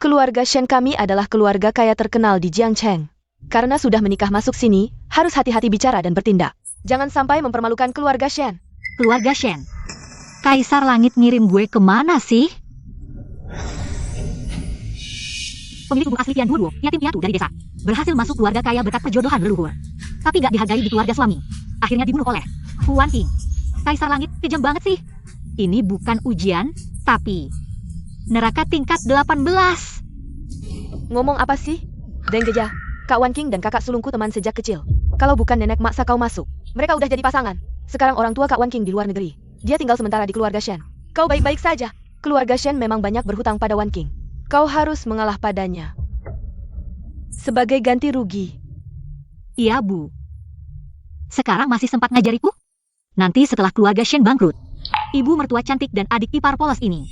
Keluarga Shen kami adalah keluarga kaya terkenal di Jiangcheng. Karena sudah menikah masuk sini, harus hati-hati bicara dan bertindak. Jangan sampai mempermalukan keluarga Shen. Keluarga Shen? Kaisar Langit ngirim gue kemana sih? Pemilik tubuh asli Qian Duo, yatim piatu dari desa. Berhasil masuk keluarga kaya berkat perjodohan leluhur. Tapi gak dihargai di keluarga suami. Akhirnya dibunuh oleh Fu Wanqing. Kaisar Langit kejam banget sih. Ini bukan ujian, tapi neraka tingkat 18. Ngomong apa sih? Deng Gejah, Kak Wanqing dan kakak sulungku teman sejak kecil. Kalau bukan nenek maksa kau masuk, mereka udah jadi pasangan. Sekarang orang tua Kak Wanqing di luar negeri. Dia tinggal sementara di keluarga Shen. Kau baik-baik saja. Keluarga Shen memang banyak berhutang pada Wanqing. Kau harus mengalah padanya. Sebagai ganti rugi. Iya, Bu. Sekarang masih sempat ngajariku? Nanti setelah keluarga Shen bangkrut, ibu mertua cantik dan adik ipar polos ini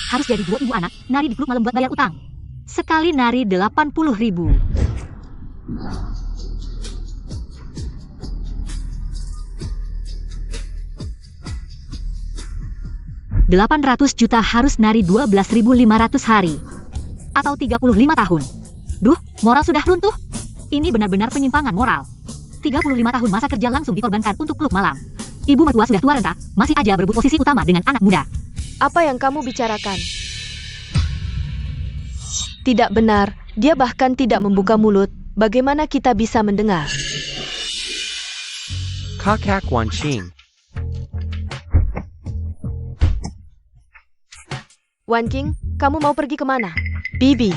harus jadi 2 ibu anak nari di klub malam buat bayar utang. Sekali nari 80.000. $800 juta harus nari 12.500 hari. Atau 35 tahun. Duh, moral sudah runtuh. Ini benar-benar penyimpangan moral. 35 tahun masa kerja langsung dikorbankan untuk klub malam. Ibu mertua sudah tua renta, masih aja berebut posisi utama dengan anak muda. Apa yang kamu bicarakan? Tidak benar, dia bahkan tidak membuka mulut. Bagaimana kita bisa mendengar? Kakak Wanqing. Wanqing, kamu mau pergi kemana? Bibi.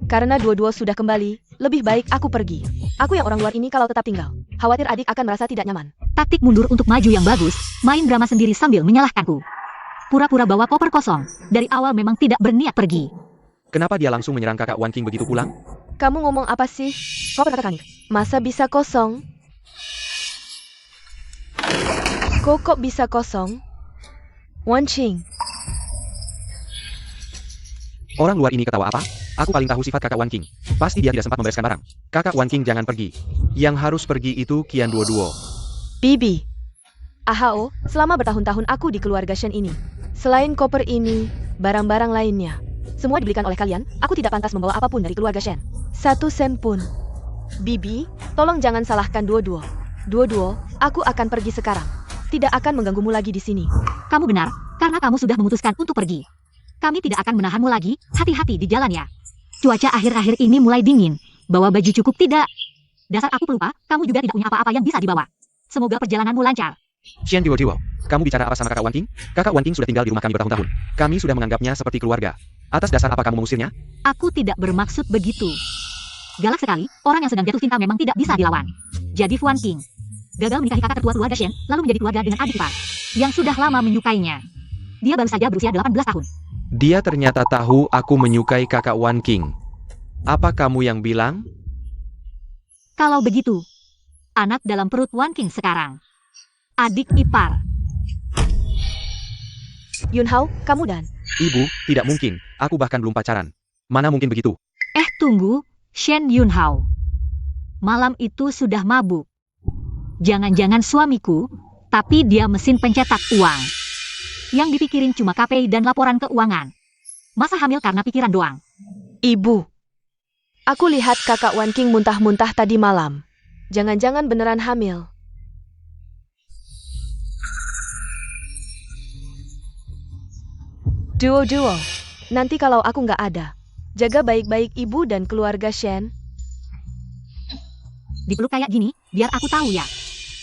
Karena dua-dua sudah kembali, lebih baik aku pergi. Aku yang orang luar ini kalau tetap tinggal, khawatir adik akan merasa tidak nyaman. Taktik mundur untuk maju yang bagus, main drama sendiri sambil menyalahkanku. Pura-pura bawa koper kosong, dari awal memang tidak berniat pergi. Kenapa dia langsung menyerang kakak Wanqing begitu pulang? Kamu ngomong apa sih? Koper kakak Kang. Masa bisa kosong? Kok bisa kosong? Wanqing. Orang luar ini ketawa apa? Aku paling tahu sifat kakak Wanqing. Pasti dia tidak sempat membereskan barang. Kakak Wanqing jangan pergi. Yang harus pergi itu Qian Duo. Bibi. Ahao, selama bertahun-tahun aku di keluarga Shen ini. Selain koper ini, barang-barang lainnya. Semua dibelikan oleh kalian, aku tidak pantas membawa apapun dari keluarga Shen. 1 sen pun. Bibi, tolong jangan salahkan Duo. Duo, aku akan pergi sekarang. Tidak akan mengganggumu lagi di sini. Kamu benar, karena kamu sudah memutuskan untuk pergi. Kami tidak akan menahanmu lagi, hati-hati di jalan ya. Cuaca akhir-akhir ini mulai dingin. Bawa baju cukup tidak? Dasar aku pelupa, kamu juga tidak punya apa-apa yang bisa dibawa. Semoga perjalananmu lancar. Qian Duo, kamu bicara apa sama kakak Wanqing? Kakak Wanqing sudah tinggal di rumah kami bertahun-tahun. Kami sudah menganggapnya seperti keluarga. Atas dasar apa kamu mengusirnya? Aku tidak bermaksud begitu. Galak sekali, orang yang sedang jatuh cinta memang tidak bisa dilawan. Jadi Fu Wanqing gagal menikahi kakak tertua keluarga Shen, lalu menjadi keluarga dengan adik ipar yang sudah lama menyukainya. Dia baru saja berusia 18 tahun. Dia ternyata tahu aku menyukai kakak Wanqing. Apa kamu yang bilang? Kalau begitu, anak dalam perut Wanqing sekarang adik ipar. Yunhao, kamu dan... Ibu, tidak mungkin. Aku bahkan belum pacaran. Mana mungkin begitu? Tunggu, Shen Yunhao. Malam itu sudah mabuk. Jangan-jangan suamiku, tapi dia mesin pencetak uang. Yang dipikirin cuma KPI dan laporan keuangan. Masa hamil karena pikiran doang? Ibu. Aku lihat kakak Wanqing muntah-muntah tadi malam. Jangan-jangan beneran hamil. Duo, nanti kalau aku nggak ada, jaga baik-baik ibu dan keluarga Shen. Dipeluk kayak gini, biar aku tahu ya.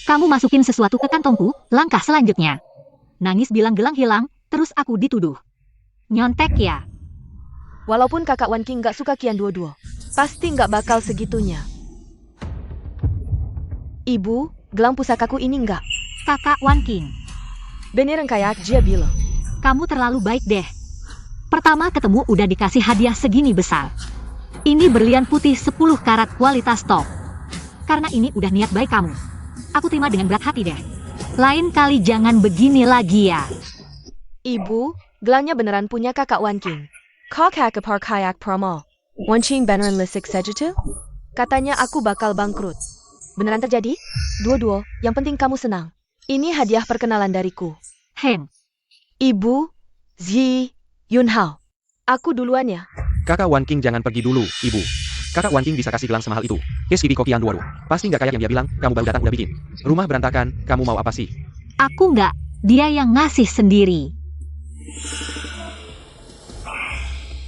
Kamu masukin sesuatu ke kantongku, langkah selanjutnya. Nangis bilang gelang hilang, terus aku dituduh nyontek ya. Walaupun kakak Wanqing nggak suka Qian Duo, pasti nggak bakal segitunya. Ibu, gelang pusakaku ini nggak. Kakak Wanqing, Beneran kayak dia bilang. kamu terlalu baik deh. Pertama ketemu udah dikasih hadiah segini besar. Ini berlian putih 10 karat kualitas top. Karena ini udah niat baik kamu. Aku terima dengan berat hati deh. Lain kali jangan begini lagi ya. Ibu, gelangnya beneran punya kakak Wanqing. Kakak kepar kayak promo. Wanqing beneran lisik saja tuh? Katanya aku bakal bangkrut. Beneran terjadi? Duo, yang penting kamu senang. Ini hadiah perkenalan dariku. Hen. Ibu, Zi, Yunhao. Aku duluan ya. Kakak Wan King jangan pergi dulu, Ibu. Kakak Wan King bisa kasih gelang semahal itu. Keski Kian 22. Pasti nggak kayak yang dia bilang, kamu baru datang udah bikin. Rumah berantakan, kamu mau apa sih? Aku nggak, dia yang ngasih sendiri.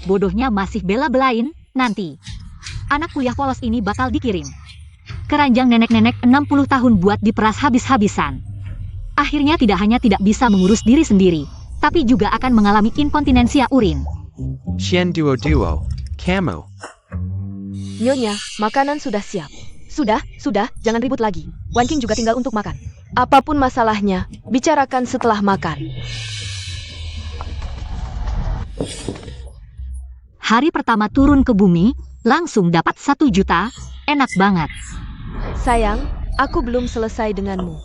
Bodohnya masih bela-belain, nanti. Anak kuliah polos ini bakal dikirim. Keranjang nenek-nenek 60 tahun buat diperas habis-habisan. Akhirnya tidak hanya tidak bisa mengurus diri sendiri, tapi juga akan mengalami inkontinensia urin. Shen Duo, kamu. Nyonya, makanan sudah siap. Sudah, jangan ribut lagi. Wan King juga tinggal untuk makan. Apapun masalahnya, bicarakan setelah makan. Hari pertama turun ke bumi, langsung dapat 1 juta, enak banget. Sayang, aku belum selesai denganmu.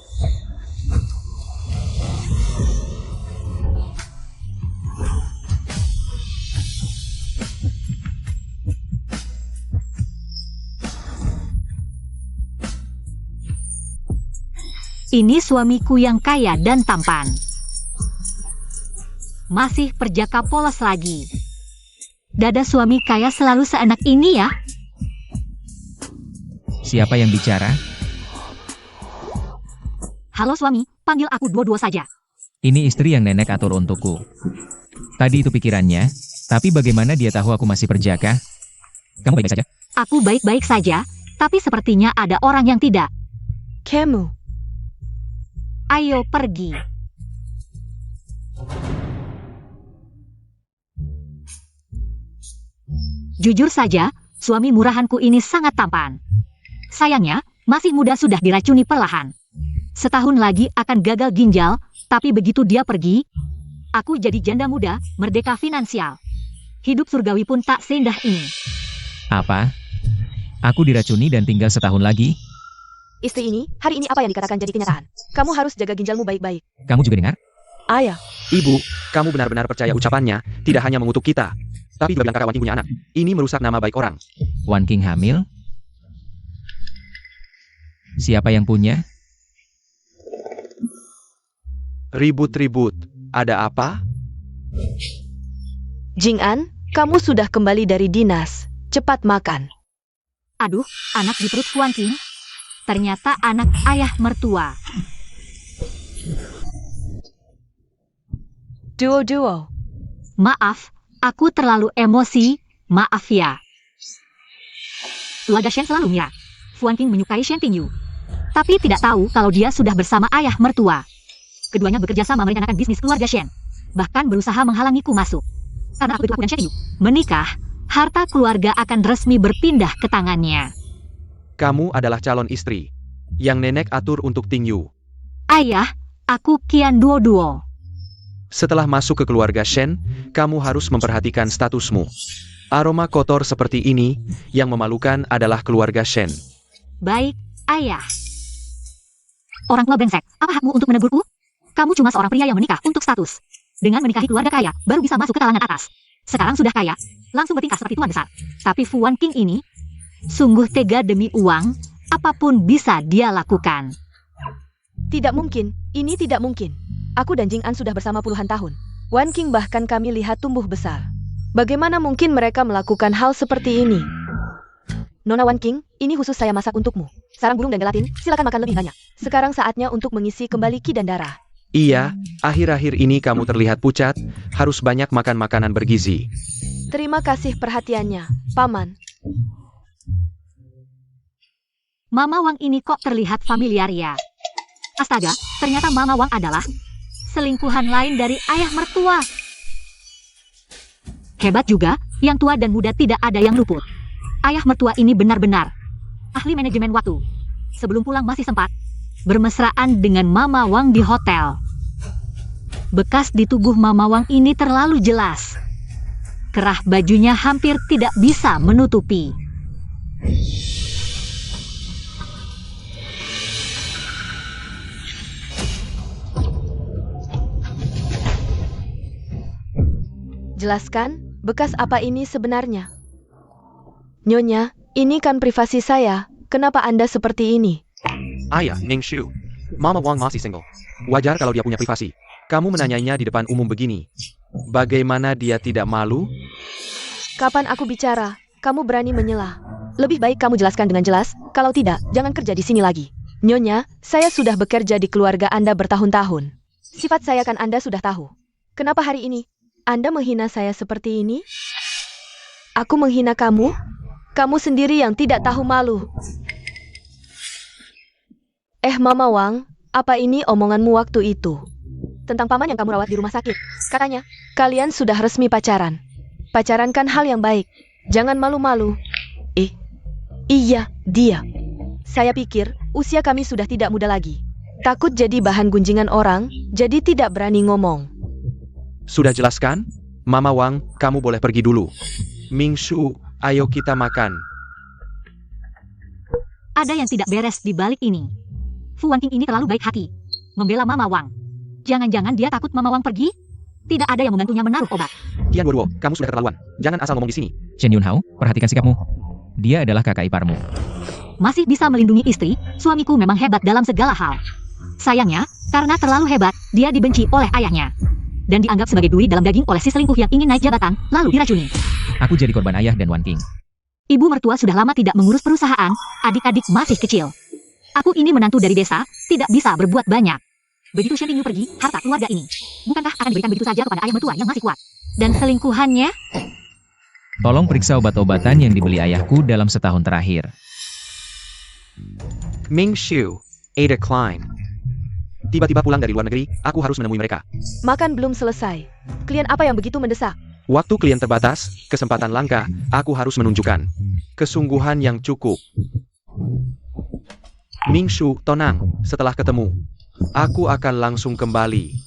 Ini suamiku yang kaya dan tampan. Masih perjaka polos lagi. Dada suami kaya selalu seenak ini ya. Siapa yang bicara? Halo suami, panggil aku Duo saja. Ini istri yang nenek atur untukku. Tadi itu pikirannya, tapi bagaimana dia tahu aku masih perjaka? Kamu baik-baik saja? Aku baik-baik saja, tapi sepertinya ada orang yang tidak. Kamu. Ayo pergi. Jujur saja, suami murahanku ini sangat tampan. Sayangnya, masih muda sudah diracuni perlahan. Setahun lagi akan gagal ginjal, tapi begitu dia pergi, aku jadi janda muda, merdeka finansial. Hidup surgawi pun tak seindah ini. Apa? Aku diracuni dan tinggal setahun lagi? Istri ini, hari ini apa yang dikatakan jadi kenyataan. Kamu harus jaga ginjalmu baik-baik. Kamu juga dengar? Ayah. Ibu, kamu benar-benar percaya ucapannya, tidak hanya mengutuk kita, tapi juga bilang kakak Wan King punya anak. Ini merusak nama baik orang. Wan King hamil? Siapa yang punya? Ribut-ribut, ada apa? Jing'an, kamu sudah kembali dari dinas. Cepat makan. Aduh, anak di perut Wan King. Ternyata anak ayah mertua. Duo. Maaf, aku terlalu emosi, maaf ya. Keluarga Shen selalu mengira Wan King menyukai Shen Tingyu. Tapi tidak tahu kalau dia sudah bersama ayah mertua. Keduanya bekerja sama merencanakan bisnis keluarga Shen. Bahkan berusaha menghalangiku masuk. Karena aku dan Shen Tingyu menikah, harta keluarga akan resmi berpindah ke tangannya. Kamu adalah calon istri yang nenek atur untuk Ting Yu. Ayah, aku Qian Duo. Setelah masuk ke keluarga Shen, kamu harus memperhatikan statusmu. Aroma kotor seperti ini, yang memalukan adalah keluarga Shen. Baik, ayah. Orang tua brengsek, apa hakmu untuk menegurku? Kamu cuma seorang pria yang menikah untuk status. Dengan menikahi keluarga kaya, baru bisa masuk ke kalangan atas. Sekarang sudah kaya, langsung bertingkah seperti tuan besar. Tapi Wan King ini sungguh tega demi uang, apapun bisa dia lakukan. Tidak mungkin, ini tidak mungkin. Aku dan Jing'an sudah bersama puluhan tahun. Wan King bahkan kami lihat tumbuh besar. Bagaimana mungkin mereka melakukan hal seperti ini? Nona Wan King, ini khusus saya masak untukmu. Sarang burung dan gelatin, silakan makan lebih banyak. Sekarang saatnya untuk mengisi kembali ki dan darah. Iya, akhir-akhir ini kamu terlihat pucat, harus banyak makan makanan bergizi. Terima kasih perhatiannya, Paman. Mama Wang ini kok terlihat familiar ya? Astaga, ternyata Mama Wang adalah selingkuhan lain dari ayah mertua. Hebat juga, yang tua dan muda tidak ada yang luput. Ayah mertua ini benar-benar ahli manajemen waktu. Sebelum pulang masih sempat bermesraan dengan Mama Wang di hotel. Bekas di tubuh Mama Wang ini terlalu jelas. Kerah bajunya hampir tidak bisa menutupi. Jelaskan, bekas apa ini sebenarnya? Nyonya, ini kan privasi saya. Kenapa Anda seperti ini? Ayah, Ning Shu. Mama Wang masih single. Wajar kalau dia punya privasi. Kamu menanyainya di depan umum begini. Bagaimana dia tidak malu? Kapan aku bicara, kamu berani menyela. Lebih baik kamu jelaskan dengan jelas, kalau tidak, jangan kerja di sini lagi. Nyonya, saya sudah bekerja di keluarga Anda bertahun-tahun. Sifat saya kan Anda sudah tahu. Kenapa hari ini Anda menghina saya seperti ini? Aku menghina kamu? Kamu sendiri yang tidak tahu malu. Mama Wang, apa ini omonganmu waktu itu? Tentang paman yang kamu rawat di rumah sakit. Katanya, kalian sudah resmi pacaran. Pacaran kan hal yang baik. Jangan malu-malu. Iya, dia. Saya pikir, usia kami sudah tidak muda lagi. Takut jadi bahan gunjingan orang, jadi tidak berani ngomong. Sudah jelaskan? Mama Wang, kamu boleh pergi dulu. Ming Shu, ayo kita makan. Ada yang tidak beres di balik ini. Fu Wanqing ini terlalu baik hati. Membela Mama Wang. Jangan-jangan dia takut Mama Wang pergi? Tidak ada yang membantunya menaruh obat. Qian Duoduo, kamu sudah keterlaluan. Jangan asal ngomong di sini. Chen Yunhao, perhatikan sikapmu. Dia adalah kakak iparmu. Masih bisa melindungi istri, suamiku memang hebat dalam segala hal. Sayangnya, karena terlalu hebat, dia dibenci oleh ayahnya. Dan dianggap sebagai duri dalam daging oleh si selingkuh yang ingin naik jabatan, lalu diracuni. Aku jadi korban ayah dan Wanqing. Ibu mertua sudah lama tidak mengurus perusahaan, adik-adik masih kecil. Aku ini menantu dari desa, tidak bisa berbuat banyak. Begitu Shen Yunhao pergi, harta keluarga ini, bukankah akan diberikan begitu saja kepada ayah mertua yang masih kuat? Dan selingkuhannya? Tolong periksa obat-obatan yang dibeli ayahku dalam setahun terakhir. Ming Shu, Ada Klein. Tiba-tiba pulang dari luar negeri, aku harus menemui mereka. Makan belum selesai. Klien apa yang begitu mendesak? Waktu klien terbatas, kesempatan langka, aku harus menunjukkan kesungguhan yang cukup. Ming Shu, tenang, setelah ketemu, aku akan langsung kembali.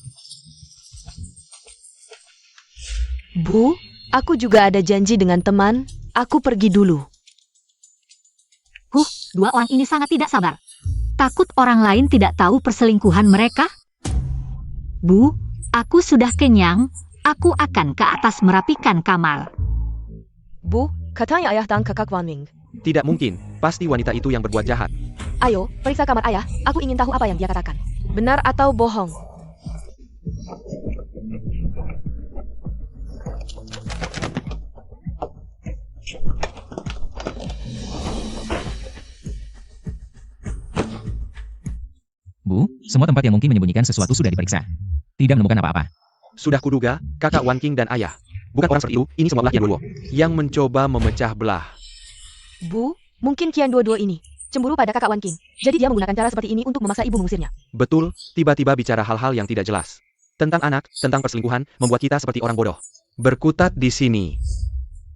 Bu, aku juga ada janji dengan teman, aku pergi dulu. Dua orang ini sangat tidak sabar. Takut orang lain tidak tahu perselingkuhan mereka? Bu, aku sudah kenyang, aku akan ke atas merapikan kamar. Bu, katanya ayah dan kakak Wanqing. Tidak mungkin, pasti wanita itu yang berbuat jahat. Ayo, periksa kamar ayah, aku ingin tahu apa yang dia katakan. Benar atau bohong? Bu, semua tempat yang mungkin menyembunyikan sesuatu sudah diperiksa. Tidak menemukan apa-apa. Sudah kuduga, kakak Wanqing dan ayah. Bukan orang seperti itu, ini semua belah Qian Duoduo yang mencoba memecah belah. Bu, mungkin Qian Duoduo ini cemburu pada kakak Wanqing. Jadi dia menggunakan cara seperti ini untuk memaksa ibu mengusirnya. Betul, tiba-tiba bicara hal-hal yang tidak jelas. Tentang anak, tentang perselingkuhan, membuat kita seperti orang bodoh. Berkutat di sini.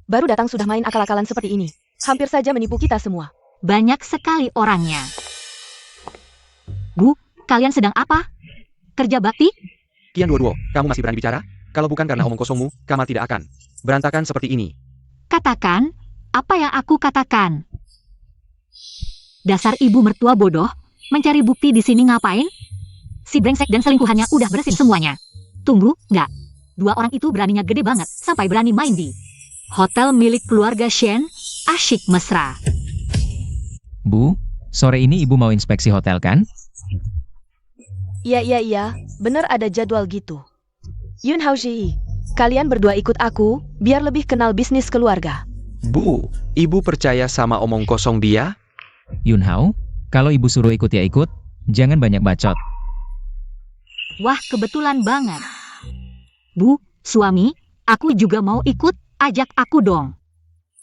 Baru datang sudah main akal-akalan seperti ini. Hampir saja menipu kita semua. Banyak sekali orangnya. Bu, kalian sedang apa? Kerja bakti? Qian Duoduo, kamu masih berani bicara? Kalau bukan karena omong kosongmu, kamar tidak akan berantakan seperti ini. Katakan, apa yang aku katakan? Dasar ibu mertua bodoh, mencari bukti di sini ngapain? Si brengsek dan selingkuhannya udah bersin semuanya. Tunggu, enggak. Dua orang itu beraninya gede banget, sampai berani main di hotel milik keluarga Shen, asyik mesra. Bu, sore ini ibu mau inspeksi hotel kan? Iya, benar ada jadwal gitu. Yunhao Shi, kalian berdua ikut aku, biar lebih kenal bisnis keluarga. Bu, ibu percaya sama omong kosong dia? Yunhao, kalau ibu suruh ikut ya ikut, jangan banyak bacot. Wah, kebetulan banget. Bu, suami, aku juga mau ikut, ajak aku dong.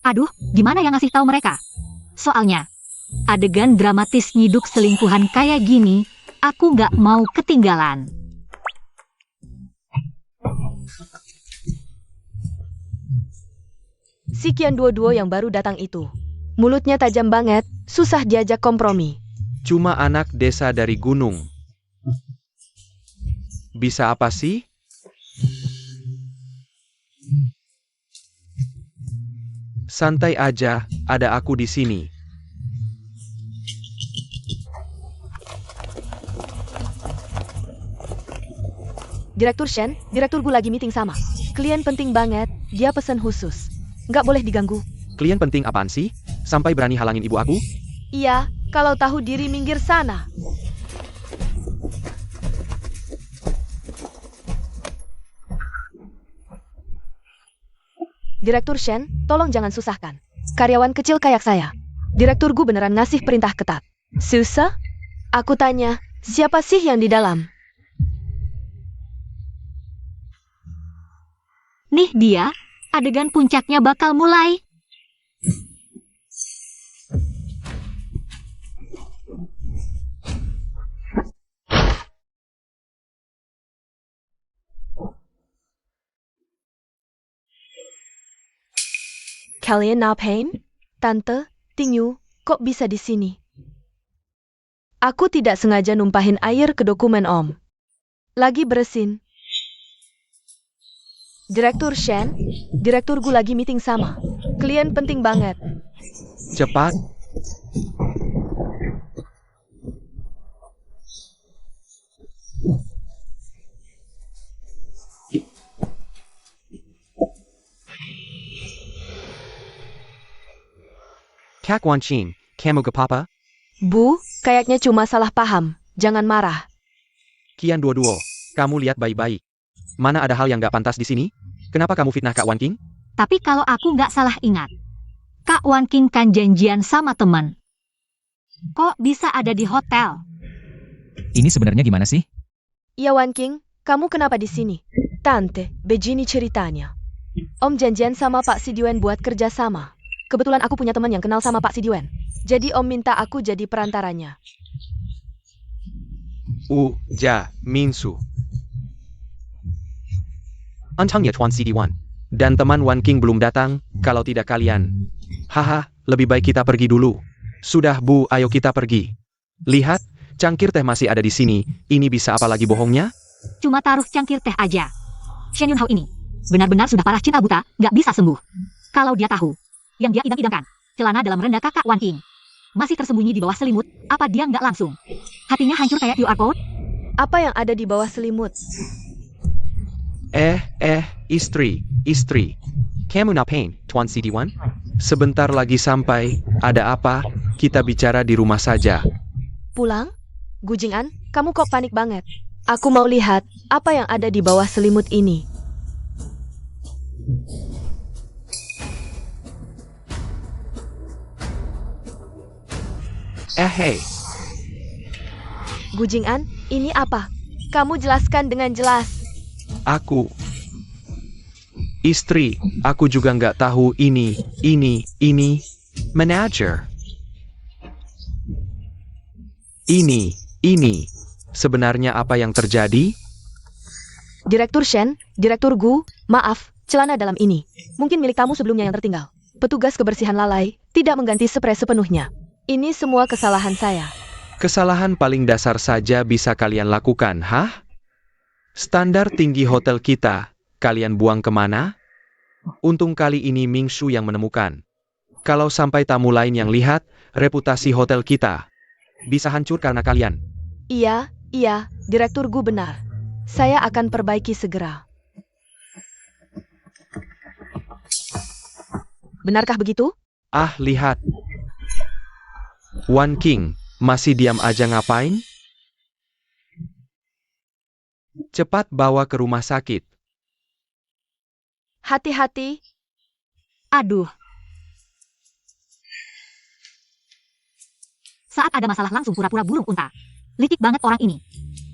Aduh, gimana yang ngasih tahu mereka? Soalnya, adegan dramatis nyiduk selingkuhan kayak gini, aku nggak mau ketinggalan. Si Qian Duoduo yang baru datang itu, mulutnya tajam banget, susah diajak kompromi. Cuma anak desa dari gunung. Bisa apa sih? Santai aja, ada aku di sini. Direktur Shen, direktur Gu lagi meeting sama. Klien penting banget, dia pesan khusus. Nggak boleh diganggu. Klien penting apaan sih? Sampai berani halangin ibu aku? Iya, kalau tahu diri minggir sana. Direktur Shen, tolong jangan susahkan. Karyawan kecil kayak saya. Direktur Gu beneran ngasih perintah ketat. Susah? Aku tanya, siapa sih yang di dalam? Nih dia, adegan puncaknya bakal mulai. Kalian ngapain? Tante, Tingyu, kok bisa di sini? Aku tidak sengaja numpahin air ke dokumen Om. Lagi bersin. Direktur Shen, Direktur Gu lagi meeting sama. Klien penting banget. Cepat. Kak Wanqing, kamu gapapa? Bu, kayaknya cuma salah paham. Jangan marah. Kian Duo, kamu lihat baik-baik. Mana ada hal yang gak pantas di sini? Kenapa kamu fitnah Kak Wanqing? Tapi kalau aku nggak salah ingat, Kak Wanqing kan janjian sama teman. Kok bisa ada di hotel? Ini sebenarnya gimana sih? Iya Wanqing, kamu kenapa di sini? Tante, begini ceritanya. Om janjian sama Pak Siduen buat kerja sama. Kebetulan aku punya teman yang kenal sama Pak Siduen. Jadi Om minta aku jadi perantaranya. Minsu. Antangnya Tuan CD1. Dan teman Wanqing belum datang, kalau tidak kalian. Haha, lebih baik kita pergi dulu. Sudah Bu, ayo kita pergi. Lihat, cangkir teh masih ada di sini. Ini bisa apa lagi bohongnya? Cuma taruh cangkir teh aja. Shen Yunhao ini benar-benar sudah parah cinta buta, nggak bisa sembuh. Kalau dia tahu yang dia idam-idamkan, celana dalam rendah Kakak Wanqing masih tersembunyi di bawah selimut, apa dia nggak langsung hatinya hancur kayak QR code? Apa yang ada di bawah selimut? Istri. Kamu ngapain, Tuan CD1? Sebentar lagi sampai, ada apa? Kita bicara di rumah saja. Pulang? Gu Jing'an, kamu kok panik banget? Aku mau lihat apa yang ada di bawah selimut ini. Hei. Gu Jing'an, ini apa? Kamu jelaskan dengan jelas. Aku. Istri, aku juga nggak tahu ini. Manager. Ini. Sebenarnya apa yang terjadi? Direktur Shen, Direktur Gu, maaf, celana dalam ini. Mungkin milik kamu sebelumnya yang tertinggal. Petugas kebersihan lalai, tidak mengganti spray sepenuhnya. Ini semua kesalahan saya. Kesalahan paling dasar saja bisa kalian lakukan, hah? Standar tinggi hotel kita, kalian buang kemana? Untung kali ini Ming Shu yang menemukan. Kalau sampai tamu lain yang lihat, reputasi hotel kita bisa hancur karena kalian. Iya, Direktur Gu benar. Saya akan perbaiki segera. Benarkah begitu? Lihat. Wanqing, masih diam aja ngapain? Cepat bawa ke rumah sakit. Hati-hati. Aduh. Saat ada masalah langsung pura-pura burung unta. Licik banget orang ini.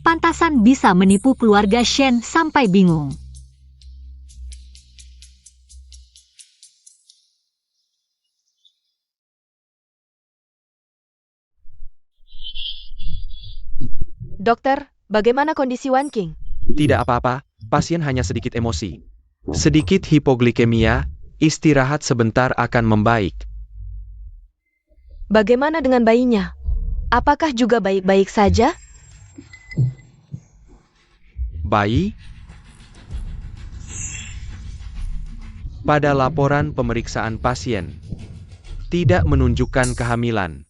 Pantasan bisa menipu keluarga Shen sampai bingung. Dokter, bagaimana kondisi Wanqing? Tidak apa-apa, pasien hanya sedikit emosi. Sedikit hipoglikemia, istirahat sebentar akan membaik. Bagaimana dengan bayinya? Apakah juga baik-baik saja? Bayi? Pada laporan pemeriksaan pasien, tidak menunjukkan kehamilan.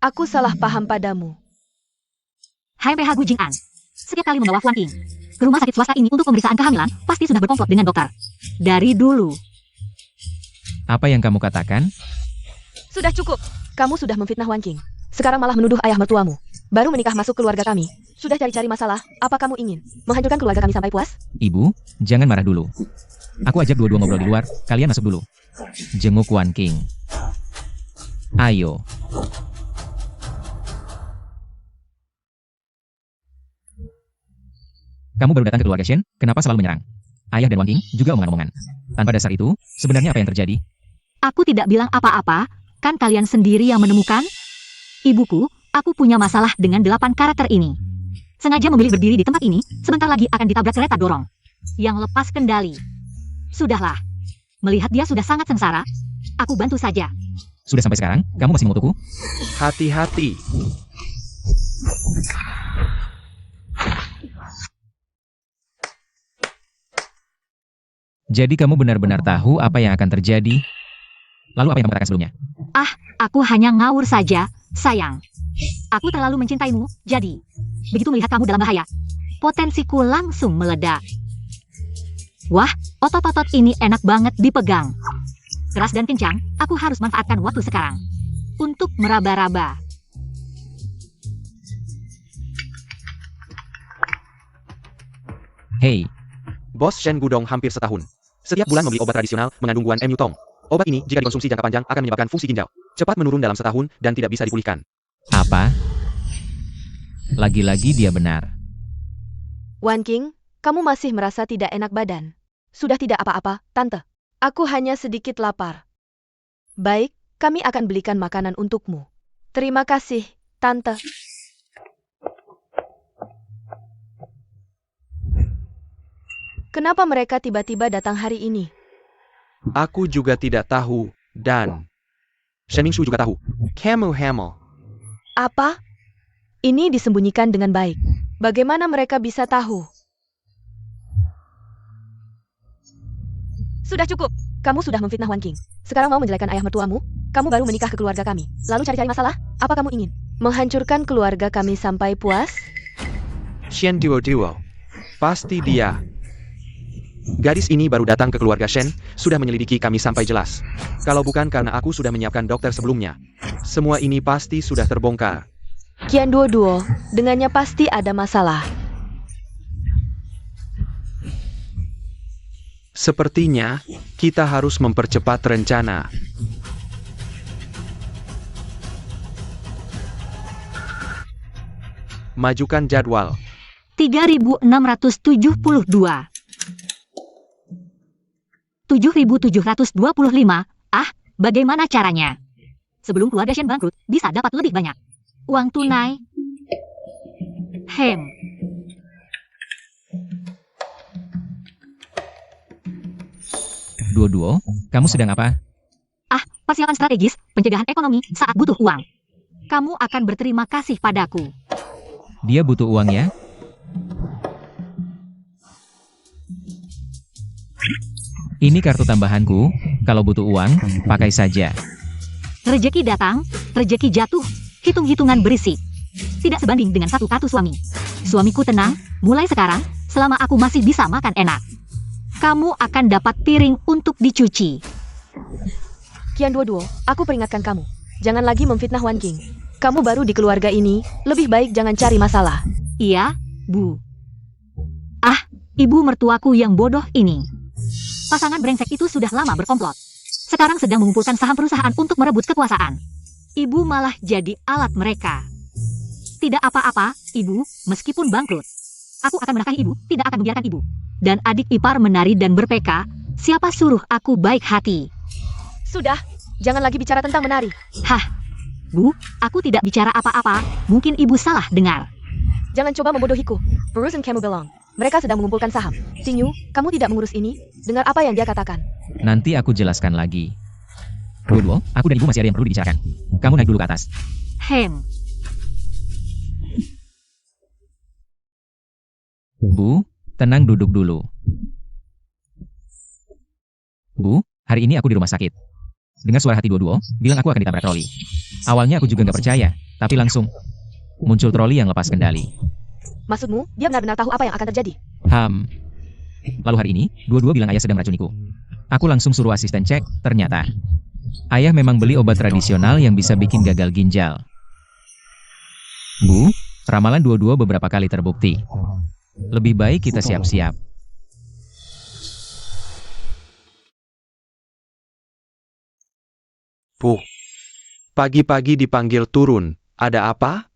Aku salah paham padamu. HMPH Gu Jing'an. Setiap kali membawa Wanqing ke rumah sakit swasta ini untuk pemeriksaan kehamilan, pasti sudah berkomplot dengan dokter. Dari dulu. Apa yang kamu katakan? Sudah cukup. Kamu sudah memfitnah Wanqing. Sekarang malah menuduh ayah mertuamu. Baru menikah masuk keluarga kami. Sudah cari-cari masalah, apa kamu ingin? Menghancurkan keluarga kami sampai puas? Ibu, jangan marah dulu. Aku ajak dua-dua ngobrol di luar, kalian masuk dulu. Jenguk Wan King. Ayo. Kamu baru datang ke keluarga Shen, kenapa selalu menyerang? Ayah dan Wan King juga omong-omongan. Tanpa dasar itu, sebenarnya apa yang terjadi? Aku tidak bilang apa-apa, kan kalian sendiri yang menemukan? Ibuku, aku punya masalah dengan 8 karakter ini. Sengaja memilih berdiri di tempat ini, sebentar lagi akan ditabrak kereta dorong. Yang lepas kendali. Sudahlah. Melihat dia sudah sangat sengsara, aku bantu saja. Sudah sampai sekarang, kamu masih mengutukku? Hati-hati. Jadi kamu benar-benar tahu apa yang akan terjadi? Lalu apa yang kamu katakan sebelumnya? Aku hanya ngawur saja, sayang. Aku terlalu mencintaimu, jadi begitu melihat kamu dalam bahaya, potensiku langsung meledak. Wah, otot-otot ini enak banget dipegang. Keras dan kencang, aku harus manfaatkan waktu sekarang untuk meraba-raba. Hei, Bos Shen Gudong hampir setahun. Setiap bulan membeli obat tradisional mengandung guan mu tong. Obat ini jika dikonsumsi jangka panjang akan menyebabkan fungsi ginjal cepat menurun dalam setahun dan tidak bisa dipulihkan. apa? Lagi-lagi dia benar. Wan King, kamu masih merasa tidak enak badan? Sudah tidak apa-apa, Tante. Aku hanya sedikit lapar. Baik, kami akan belikan makanan untukmu. Terima kasih, Tante. Kenapa mereka tiba-tiba datang hari ini? Aku juga tidak tahu, dan Shen Mingshu juga tahu. Kamu hamil. Apa? Ini disembunyikan dengan baik. Bagaimana mereka bisa tahu? Sudah cukup. Kamu sudah memfitnah Wan King. Sekarang mau menjelekan ayah mertuamu? Kamu baru menikah ke keluarga kami. Lalu cari-cari masalah? Apa kamu ingin? Menghancurkan keluarga kami sampai puas? Shen Duo. Pasti dia. Gadis ini baru datang ke keluarga Shen, sudah menyelidiki kami sampai jelas. Kalau bukan karena aku sudah menyiapkan dokter sebelumnya, semua ini pasti sudah terbongkar. Qian Duo, dengannya pasti ada masalah. Sepertinya, kita harus mempercepat rencana. Majukan jadwal. 3672. 7725. Bagaimana caranya? Sebelum keluarga Shen bangkrut, bisa dapat lebih banyak uang tunai. Duo, kamu sedang apa? Persiapan strategis, pencegahan ekonomi saat butuh uang. Kamu akan berterima kasih padaku. Dia butuh uang ya? Ini kartu tambahanku, kalau butuh uang, pakai saja. Rejeki datang, rejeki jatuh, hitung-hitungan berisik. Tidak sebanding dengan satu kartu suami. Suamiku tenang, mulai sekarang, selama aku masih bisa makan enak. Kamu akan dapat piring untuk dicuci. Qian Duo, aku peringatkan kamu. Jangan lagi memfitnah Wan King. Kamu baru di keluarga ini, lebih baik jangan cari masalah. Iya, Bu. Ibu mertuaku yang bodoh ini. Pasangan brengsek itu sudah lama berkomplot. Sekarang sedang mengumpulkan saham perusahaan untuk merebut kekuasaan. Ibu malah jadi alat mereka. Tidak apa-apa, Ibu, meskipun bangkrut. Aku akan menafkahi Ibu, tidak akan membiarkan Ibu dan adik ipar menari dan berpeka. Siapa suruh aku baik hati? Sudah, jangan lagi bicara tentang menari. Bu, aku tidak bicara apa-apa. Mungkin Ibu salah dengar. Jangan coba membodohiku. Perusahaan kamu belong. Mereka sedang mengumpulkan saham. Xingyu, kamu tidak mengurus ini? Dengar apa yang dia katakan. Nanti aku jelaskan lagi. Duo, aku dan ibu masih ada yang perlu dibicarakan. Kamu naik dulu ke atas. Bu, tenang duduk dulu. Bu, hari ini aku di rumah sakit. Dengar suara hati Duo, bilang aku akan ditabrak troli. Awalnya aku juga nggak percaya, tapi langsung muncul troli yang lepas kendali. Maksudmu, dia benar-benar tahu apa yang akan terjadi? Lalu hari ini, Duo bilang ayah sedang meracuniku. Aku langsung suruh asisten cek, ternyata ayah memang beli obat tradisional yang bisa bikin gagal ginjal. Bu, Ramalan dua-dua beberapa kali terbukti. Lebih baik kita siap-siap. Puh. Pagi-pagi dipanggil turun. Ada apa?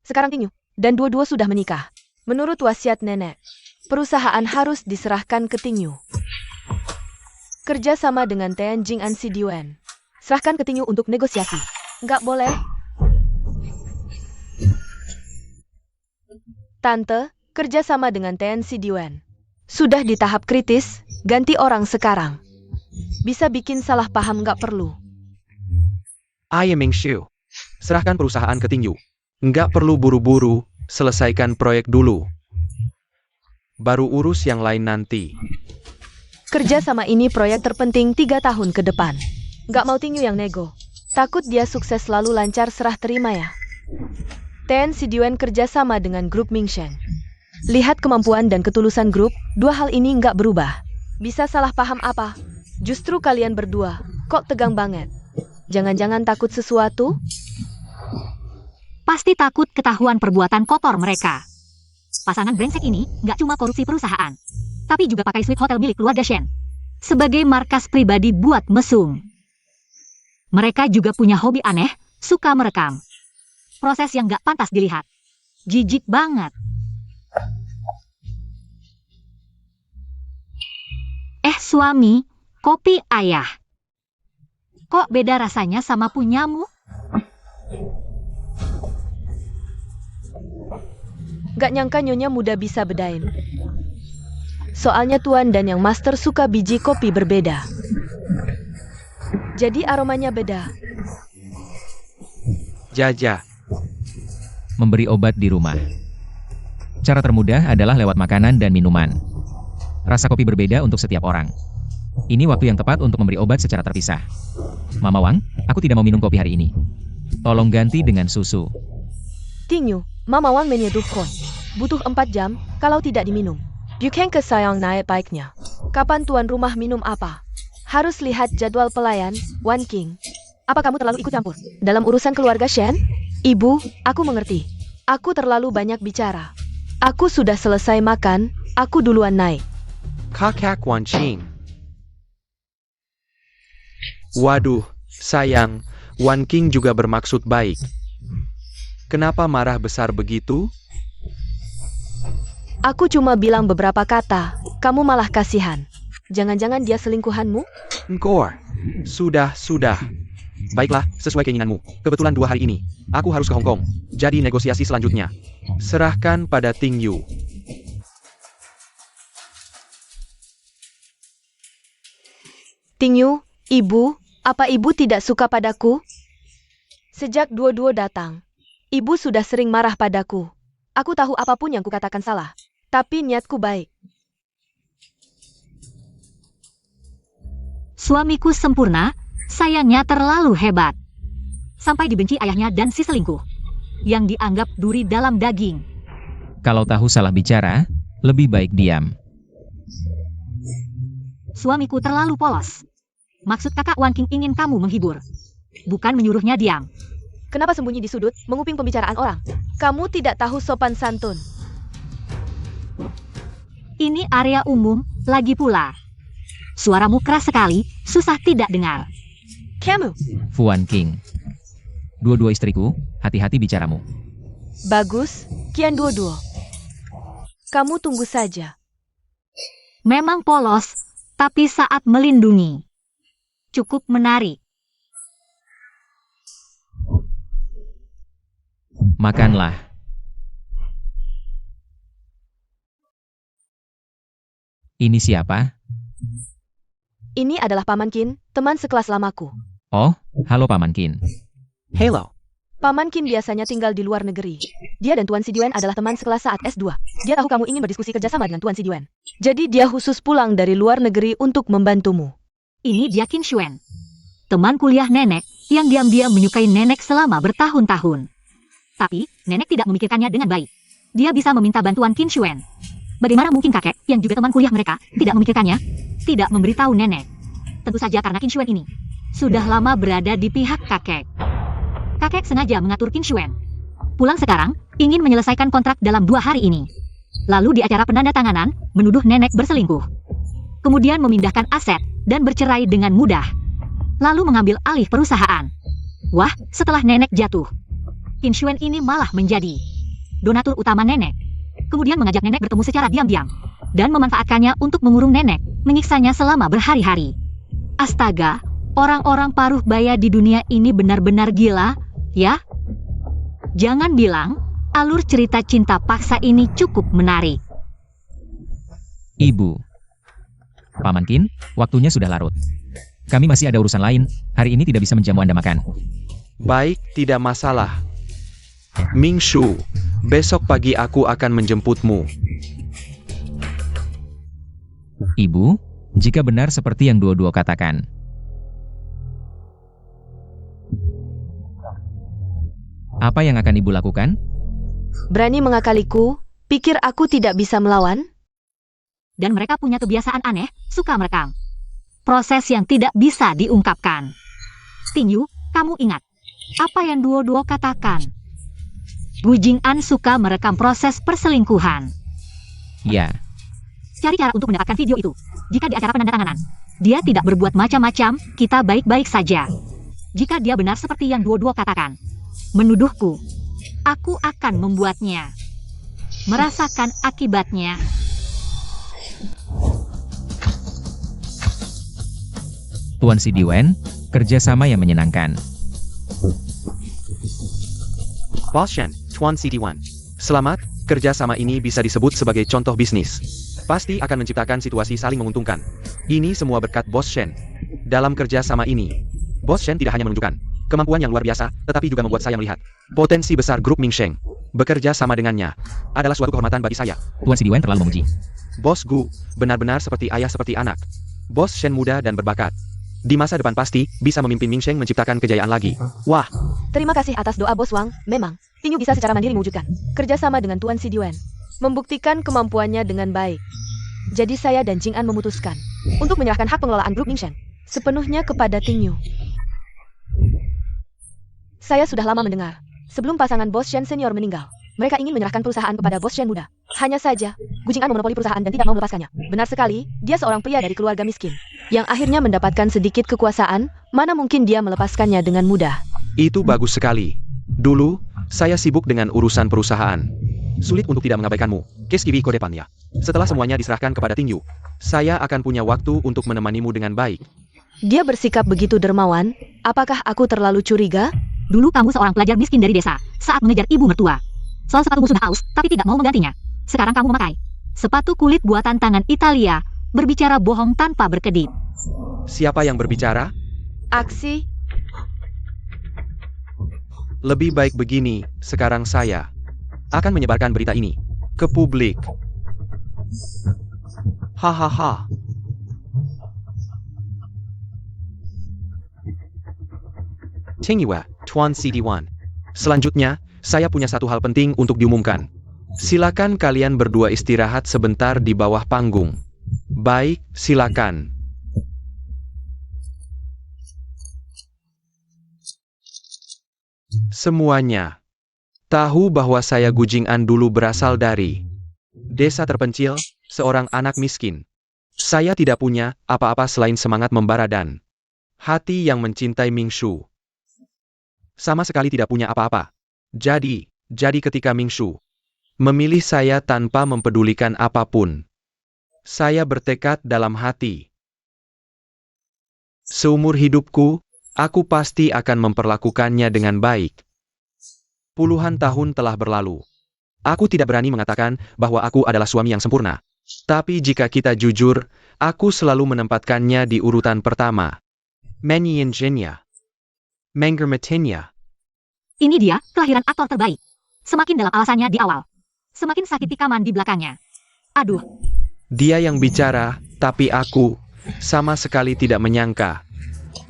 Sekarang Tingyu dan dua-dua sudah menikah. Menurut wasiat nenek, perusahaan harus diserahkan ke Tingyu. Kerja sama dengan Tianjing Ansi Diwen. Serahkan ke Tingyu untuk negosiasi. Nggak boleh. Tante, kerja sama dengan Tianjing Diwen. Sudah di tahap kritis, ganti orang sekarang. Bisa bikin salah paham nggak perlu. I am Mingshu. Serahkan perusahaan ke Tingyu. Nggak perlu buru-buru, selesaikan proyek dulu. Baru urus yang lain nanti. Kerja sama ini proyek terpenting 3 tahun ke depan. Nggak mau Tingyu yang nego. Takut dia sukses selalu lancar serah terima ya. Ten Sidiwen kerja sama dengan grup Mingsheng. Lihat kemampuan dan ketulusan grup, dua hal ini nggak berubah. Bisa salah paham apa? Justru kalian berdua, kok tegang banget? Jangan-jangan takut sesuatu? Pasti takut ketahuan perbuatan kotor mereka. Pasangan brengsek ini nggak cuma korupsi perusahaan, tapi juga pakai suite hotel milik keluarga Shen sebagai markas pribadi buat mesum. Mereka juga punya hobi aneh, suka merekam. Proses yang nggak pantas dilihat. Jijik banget. Suami, kopi ayah. Kok beda rasanya sama punyamu? Gak nyangka Nyonya muda bisa bedain. Soalnya Tuan dan yang Master suka biji kopi berbeda. Jadi aromanya beda. Jaja. Memberi obat di rumah. Cara termudah adalah lewat makanan dan minuman. Rasa kopi berbeda untuk setiap orang. Ini waktu yang tepat untuk memberi obat secara terpisah. Mama Wang, aku tidak mau minum kopi hari ini. Tolong ganti dengan susu. Tingyu, Mama Wang menyeduhkan. Butuh 4 jam, kalau tidak diminum. Bukan kesayang naik baiknya. Kapan tuan rumah minum apa? Harus lihat jadwal pelayan, Wan King. Apa kamu terlalu ikut campur dalam urusan keluarga Shen? Ibu, aku mengerti. Aku terlalu banyak bicara. Aku sudah selesai makan, aku duluan naik. Kakak Wan Qing. Waduh, sayang, Wan King juga bermaksud baik. Kenapa marah besar begitu? Aku cuma bilang beberapa kata, kamu malah kasihan. Jangan-jangan dia selingkuhanmu? Engkor. Sudah. Baiklah, sesuai keinginanmu. Kebetulan 2 hari ini, aku harus ke Hong Kong. Jadi negosiasi selanjutnya. Serahkan pada Ting Yu. Ting Yu, ibu, apa ibu tidak suka padaku? Sejak dua-dua datang, ibu sudah sering marah padaku. Aku tahu apapun yang kukatakan salah, tapi niatku baik. Suamiku sempurna, sayangnya terlalu hebat. Sampai dibenci ayahnya dan si selingkuh. Yang dianggap duri dalam daging. Kalau tahu salah bicara, lebih baik diam. Suamiku terlalu polos. Maksud kakak Wan King ingin kamu menghibur. Bukan menyuruhnya diam. Kenapa sembunyi di sudut, menguping pembicaraan orang? Kamu tidak tahu sopan santun. Ini area umum, lagi pula. Suaramu keras sekali, susah tidak dengar. Kamu, Fuan King. Dua-dua istriku, hati-hati bicaramu. bagus, kian dua-dua. Kamu tunggu saja. Memang polos, tapi saat melindungi. Cukup menarik. Makanlah. Ini siapa? Ini adalah Paman Qin, teman sekelas lamaku. Oh, halo Paman Qin. Hello. Paman Qin biasanya tinggal di luar negeri. Dia dan Tuan Sidiwen adalah teman sekelas saat S2. Dia tahu kamu ingin berdiskusi kerjasama dengan Tuan Sidiwen. Jadi dia khusus pulang dari luar negeri untuk membantumu. Ini dia Qin Shuen. Teman kuliah nenek, yang diam-diam menyukai nenek selama bertahun-tahun. Tapi, nenek tidak memikirkannya dengan baik. Dia bisa meminta bantuan Qin Shuen. Bagaimana mungkin kakek, yang juga teman kuliah mereka, tidak memikirkannya? Tidak memberitahu nenek. Tentu saja karena Qin Shuen ini sudah lama berada di pihak kakek. Kakek sengaja mengatur Qin Shuen. Pulang sekarang, ingin menyelesaikan kontrak dalam 2 hari ini. Lalu di acara penandatanganan, menuduh nenek berselingkuh. Kemudian memindahkan aset dan bercerai dengan mudah. Lalu mengambil alih perusahaan. Wah, setelah nenek jatuh, Qin Shuen ini malah menjadi donatur utama nenek. Kemudian mengajak nenek bertemu secara diam-diam dan memanfaatkannya untuk mengurung nenek, menyiksanya selama berhari-hari. Astaga, orang-orang paruh baya di dunia ini benar-benar gila, ya? Jangan bilang alur cerita cinta paksa ini cukup menarik. Ibu. Paman Qin, waktunya sudah larut. Kami masih ada urusan lain, hari ini tidak bisa menjamu Anda makan. Baik, tidak masalah. Mingshu, besok pagi aku akan menjemputmu. Ibu, jika benar seperti yang Duo katakan. Apa yang akan Ibu lakukan? Berani mengakaliku, pikir aku tidak bisa melawan? Dan mereka punya kebiasaan aneh, suka merekam proses yang tidak bisa diungkapkan. Tingyu, kamu ingat apa yang Duo katakan? Gu Jing'an suka merekam proses perselingkuhan. Ya. Cari cara untuk mendapatkan video itu. Jika di acara penandatanganan, dia tidak berbuat macam-macam, kita baik-baik saja. Jika dia benar seperti yang Duo katakan, menuduhku, aku akan membuatnya merasakan akibatnya. Tuan Si Diwen, kerjasama yang menyenangkan. Boss Shen, Tuan CD1. Selamat, kerjasama ini bisa disebut sebagai contoh bisnis. Pasti akan menciptakan situasi saling menguntungkan. Ini semua berkat Boss Shen. Dalam kerjasama ini, Boss Shen tidak hanya menunjukkan kemampuan yang luar biasa, tetapi juga membuat saya melihat potensi besar grup Mingsheng. Bekerja sama dengannya adalah suatu kehormatan bagi saya. Tuan Si Diwen terlalu memuji. Bos Gu, benar-benar seperti ayah seperti anak. Boss Shen muda dan berbakat. Di masa depan pasti bisa memimpin Mingsheng menciptakan kejayaan lagi. Wah, Terima kasih atas doa Bos Wang. Memang, Tingyu bisa secara mandiri mewujudkan kerjasama dengan Tuan Si Diwen, membuktikan kemampuannya dengan baik. Jadi saya dan Jing'an memutuskan untuk menyerahkan hak pengelolaan grup Mingsheng sepenuhnya kepada Tingyu. Saya sudah lama mendengar, sebelum pasangan Bos Shen senior meninggal, mereka ingin menyerahkan perusahaan kepada Bos Shen muda. Hanya saja, Gu Jing'an memonopoli perusahaan dan tidak mau melepaskannya. Benar sekali, dia seorang pria dari keluarga miskin, yang akhirnya mendapatkan sedikit kekuasaan, mana mungkin dia melepaskannya dengan mudah. itu bagus sekali. Dulu, saya sibuk dengan urusan perusahaan. Sulit untuk tidak mengabaikanmu, Keskibi Kodepannya. Setelah semuanya diserahkan kepada Tingyu, saya akan punya waktu untuk menemanimu dengan baik. Dia bersikap begitu dermawan, apakah aku terlalu curiga? Dulu kamu seorang pelajar miskin dari desa, saat mengejar ibu mertua. Soal sepatumu sudah aus, tapi tidak mau menggantinya. Sekarang kamu memakai sepatu kulit buatan tangan Italia, berbicara bohong tanpa berkedip. Siapa yang berbicara? Aksi, Lebih baik begini, sekarang saya akan menyebarkan berita ini ke publik. Hahaha. Tingyu, Tuan CD1. Selanjutnya, saya punya satu hal penting untuk diumumkan. Silakan kalian berdua istirahat sebentar di bawah panggung. Baik, silakan. Semuanya tahu bahwa saya Gu Jing'an dulu berasal dari desa terpencil, seorang anak miskin. Saya tidak punya apa-apa selain semangat membara dan hati yang mencintai Mingshu. Sama sekali tidak punya apa-apa. Jadi ketika Mingshu memilih saya tanpa mempedulikan apapun, saya bertekad dalam hati. Seumur hidupku, aku pasti akan memperlakukannya dengan baik. Puluhan tahun telah berlalu. Aku tidak berani mengatakan bahwa aku adalah suami yang sempurna. Tapi jika kita jujur, aku selalu menempatkannya di urutan pertama. Menyenjenya. Mengermetinya. Ini dia, kelahiran aktor terbaik. Semakin dalam alasannya di awal, semakin sakit tikaman di belakangnya. Aduh. Dia yang bicara, tapi aku sama sekali tidak menyangka.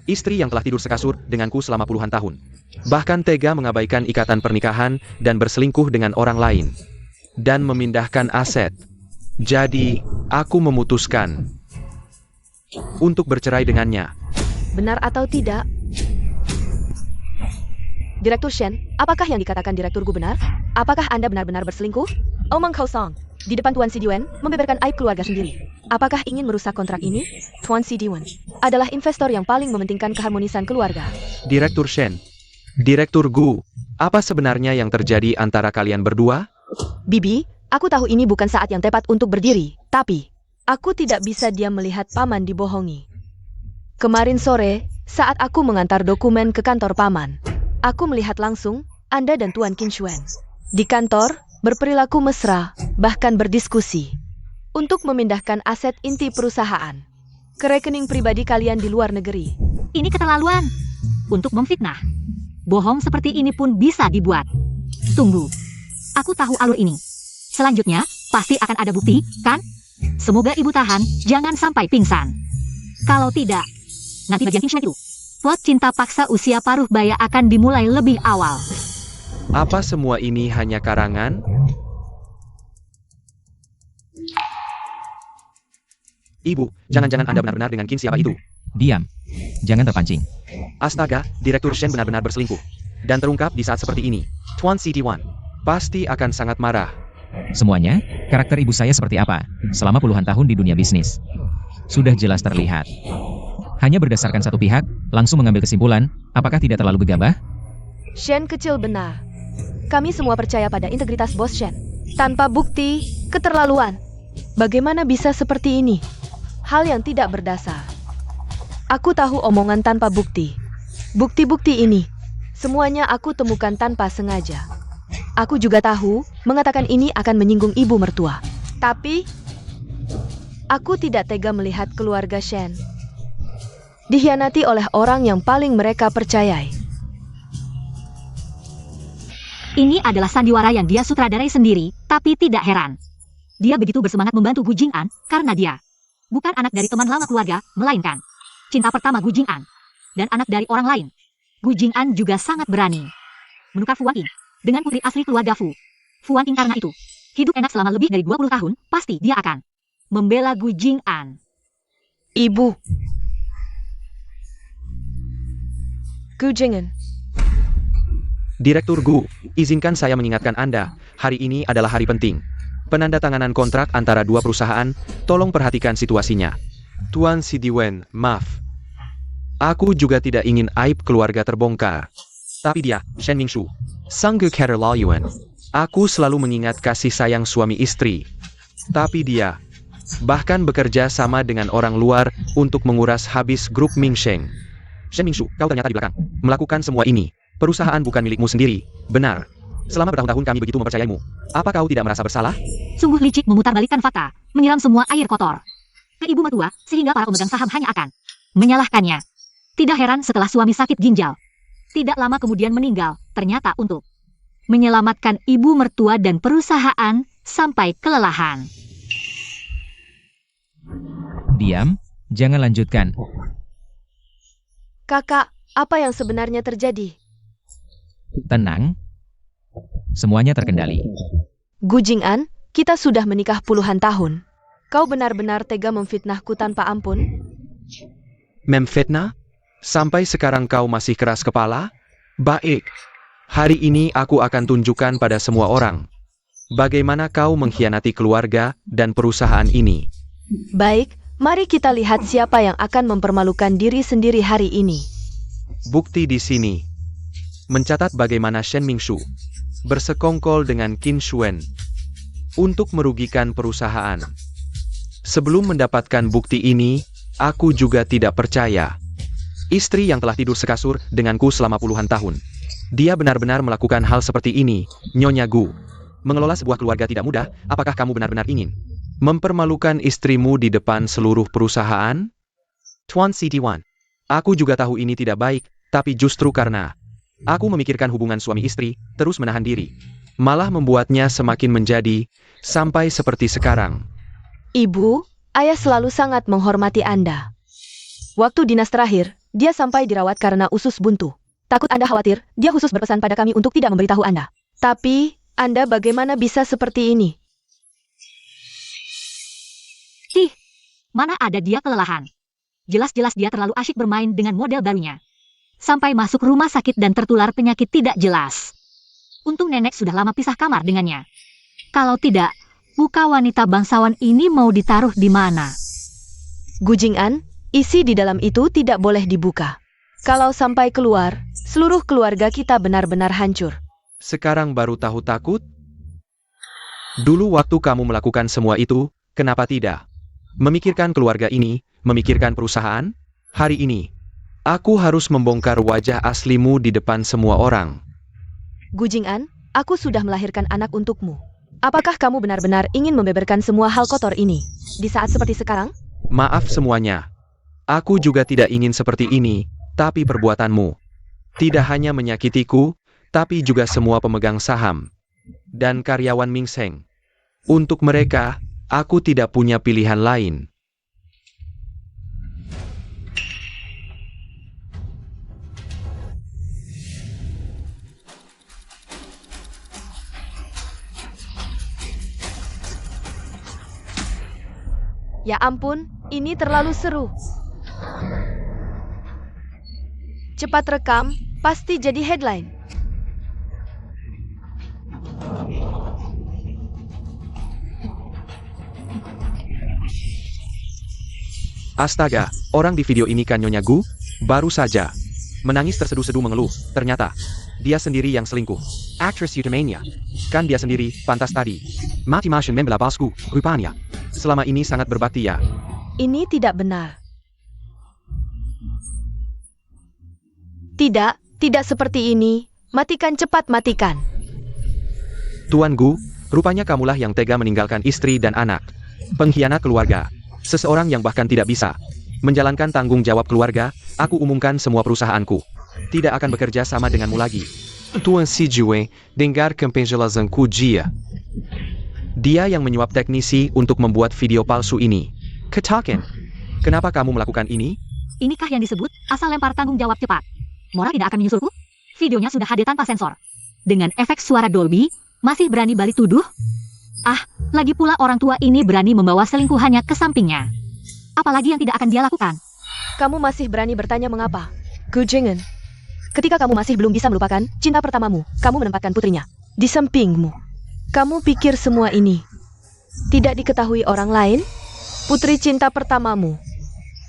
Istri yang telah tidur sekasur denganku selama puluhan tahun. Bahkan tega mengabaikan ikatan pernikahan dan berselingkuh dengan orang lain. Dan memindahkan aset. Jadi, aku memutuskan untuk bercerai dengannya. benar atau tidak? Direktur Shen, apakah yang dikatakan Direktur Gu benar? Apakah Anda benar-benar berselingkuh? Omong kosong. Di depan Tuan Sidiwen, membeberkan aib keluarga sendiri. Apakah ingin merusak kontrak ini? Tuan Sidiwen adalah investor yang paling mementingkan keharmonisan keluarga. Direktur Shen. Direktur Gu, apa sebenarnya yang terjadi antara kalian berdua? Bibi, aku tahu ini bukan saat yang tepat untuk berdiri, tapi aku tidak bisa diam melihat paman dibohongi. Kemarin sore, saat aku mengantar dokumen ke kantor paman, aku melihat langsung Anda dan Tuan Qin Xuan di kantor berperilaku mesra, bahkan berdiskusi untuk memindahkan aset inti perusahaan ke rekening pribadi kalian di luar negeri. Ini keterlaluan. Untuk memfitnah. Bohong seperti ini pun bisa dibuat. Tunggu. Aku tahu alur ini. Selanjutnya, pasti akan ada bukti, kan? Semoga ibu tahan, jangan sampai pingsan. Kalau tidak, nanti bagian Qin Xuan itu. Plot cinta paksa usia paruh baya akan dimulai lebih awal. Apa semua ini hanya karangan? Ibu, jangan-jangan Anda benar-benar dengan Qin siapa itu? Diam. Jangan terpancing. Astaga, Direktur Shen benar-benar berselingkuh. Dan terungkap di saat seperti ini. Tuan Sidiwen pasti akan sangat marah. Semuanya, karakter ibu saya seperti apa selama puluhan tahun di dunia bisnis. Sudah jelas terlihat. Hanya berdasarkan satu pihak, langsung mengambil kesimpulan, apakah tidak terlalu gegabah? Shen kecil benar. Kami semua percaya pada integritas Bos Shen. Tanpa bukti, keterlaluan. Bagaimana bisa seperti ini? Hal yang tidak berdasar. Aku tahu omongan tanpa bukti. Bukti-bukti ini, semuanya aku temukan tanpa sengaja. Aku juga tahu, mengatakan ini akan menyinggung ibu mertua. Tapi, aku tidak tega melihat keluarga Shen dikhianati oleh orang yang paling mereka percayai. Ini adalah sandiwara yang dia sutradarai sendiri, tapi tidak heran. Dia begitu bersemangat membantu Gu Jing'an karena dia bukan anak dari teman lama keluarga, melainkan cinta pertama Gu Jing'an dan anak dari orang lain. Gu Jing'an juga sangat berani menukar Fu Wanqing dengan putri asli keluarga Fu. Fu Wanqing karena itu hidup enak selama lebih dari 20 tahun, pasti dia akan membela Gu Jing'an. Ibu. Gu Jing'an. Direktur Gu, izinkan saya mengingatkan Anda, hari ini adalah hari penting. Penandatanganan kontrak antara dua perusahaan, tolong perhatikan situasinya. Tuan Sidiwen, maaf. Aku juga tidak ingin aib keluarga terbongkar. Tapi dia, Shen Mingshu, sang keterlaluan. Aku selalu mengingat kasih sayang suami istri. Tapi dia, bahkan bekerja sama dengan orang luar untuk menguras habis grup Mingsheng. Shen Mingshu, kau ternyata di belakang, melakukan semua ini. Perusahaan bukan milikmu sendiri, benar. Selama bertahun-tahun kami begitu mempercayaimu. Apa kau tidak merasa bersalah? Sungguh licik memutarbalikkan fakta, menyiram semua air kotor ke ibu mertua, sehingga para pemegang saham hanya akan menyalahkannya. Tidak heran setelah suami sakit ginjal, tidak lama kemudian meninggal, ternyata untuk menyelamatkan ibu mertua dan perusahaan sampai kelelahan. Diam, jangan lanjutkan. Kakak, apa yang sebenarnya terjadi? Tenang. Semuanya terkendali. Gu Jing'an, kita sudah menikah puluhan tahun. Kau benar-benar tega memfitnahku tanpa ampun? Memfitnah? Sampai sekarang kau masih keras kepala? Baik. Hari ini aku akan tunjukkan pada semua orang bagaimana kau mengkhianati keluarga dan perusahaan ini. Baik, mari kita lihat siapa yang akan mempermalukan diri sendiri hari ini. Bukti di sini mencatat bagaimana Shen Mingshu bersekongkol dengan Qin Xuan untuk merugikan perusahaan. Sebelum mendapatkan bukti ini, aku juga tidak percaya. Istri yang telah tidur sekasur denganku selama puluhan tahun. Dia benar-benar melakukan hal seperti ini, Nyonya Gu. Mengelola sebuah keluarga tidak mudah, apakah kamu benar-benar ingin mempermalukan istrimu di depan seluruh perusahaan? Tuan Sidiwen, aku juga tahu ini tidak baik, tapi justru karena aku memikirkan hubungan suami istri, terus menahan diri. Malah membuatnya semakin menjadi, sampai seperti sekarang. Ibu, ayah selalu sangat menghormati Anda. Waktu dinas terakhir, dia sampai dirawat karena usus buntu. Takut Anda khawatir, dia khusus berpesan pada kami untuk tidak memberitahu Anda. Tapi, Anda bagaimana bisa seperti ini? Mana ada dia kelelahan. Jelas-jelas dia terlalu asyik bermain dengan model barunya. sampai masuk rumah sakit dan tertular penyakit tidak jelas. Untung nenek sudah lama pisah kamar dengannya. Kalau tidak, muka wanita bangsawan ini mau ditaruh di mana? Gu Jing'an, isi di dalam itu tidak boleh dibuka. Kalau sampai keluar, seluruh keluarga kita benar-benar hancur. Sekarang baru tahu takut? Dulu waktu kamu melakukan semua itu, kenapa tidak? Memikirkan keluarga ini, memikirkan perusahaan? Hari ini, aku harus membongkar wajah aslimu di depan semua orang. Gu Jing'an, aku sudah melahirkan anak untukmu. Apakah kamu benar-benar ingin membeberkan semua hal kotor ini di saat seperti sekarang? Maaf semuanya. Aku juga tidak ingin seperti ini, tapi perbuatanmu tidak hanya menyakitiku, tapi juga semua pemegang saham dan karyawan Ming Seng. Untuk mereka, aku tidak punya pilihan lain. Ya ampun, ini terlalu seru. Cepat rekam, pasti jadi headline. Astaga, orang di video ini kan Nyonya Gu? Baru saja. Menangis terseduh-seduh mengeluh, ternyata dia sendiri yang selingkuh. Aktris Utamania. Kan dia sendiri, pantas tadi. Mati Mashin membela palsu, rupanya. Selama ini sangat berbakti ya. Ini tidak benar. Tidak seperti ini. Matikan cepat, matikan. Tuan Gu, rupanya kamulah yang tega meninggalkan istri dan anak. Pengkhianat keluarga. Seseorang yang bahkan tidak bisa menjalankan tanggung jawab keluarga. Aku umumkan semua perusahaanku tidak akan bekerja sama denganmu lagi. Tuan Si Jue, dengarkan penjelasanku Jia. Dia yang menyuap teknisi untuk membuat video palsu ini. Katakan, kenapa kamu melakukan ini? Inikah yang disebut asal lempar tanggung jawab cepat? Mora tidak akan menyusulku? Videonya sudah HD tanpa sensor. Dengan efek suara Dolby, masih berani balik tuduh? Ah, lagi pula orang tua ini berani membawa selingkuhannya ke sampingnya. Apalagi yang tidak akan dia lakukan? Kamu masih berani bertanya mengapa? Gu Jing'an, ketika kamu masih belum bisa melupakan cinta pertamamu, kamu menempatkan putrinya di sampingmu. Kamu pikir semua ini tidak diketahui orang lain? Putri cinta pertamamu,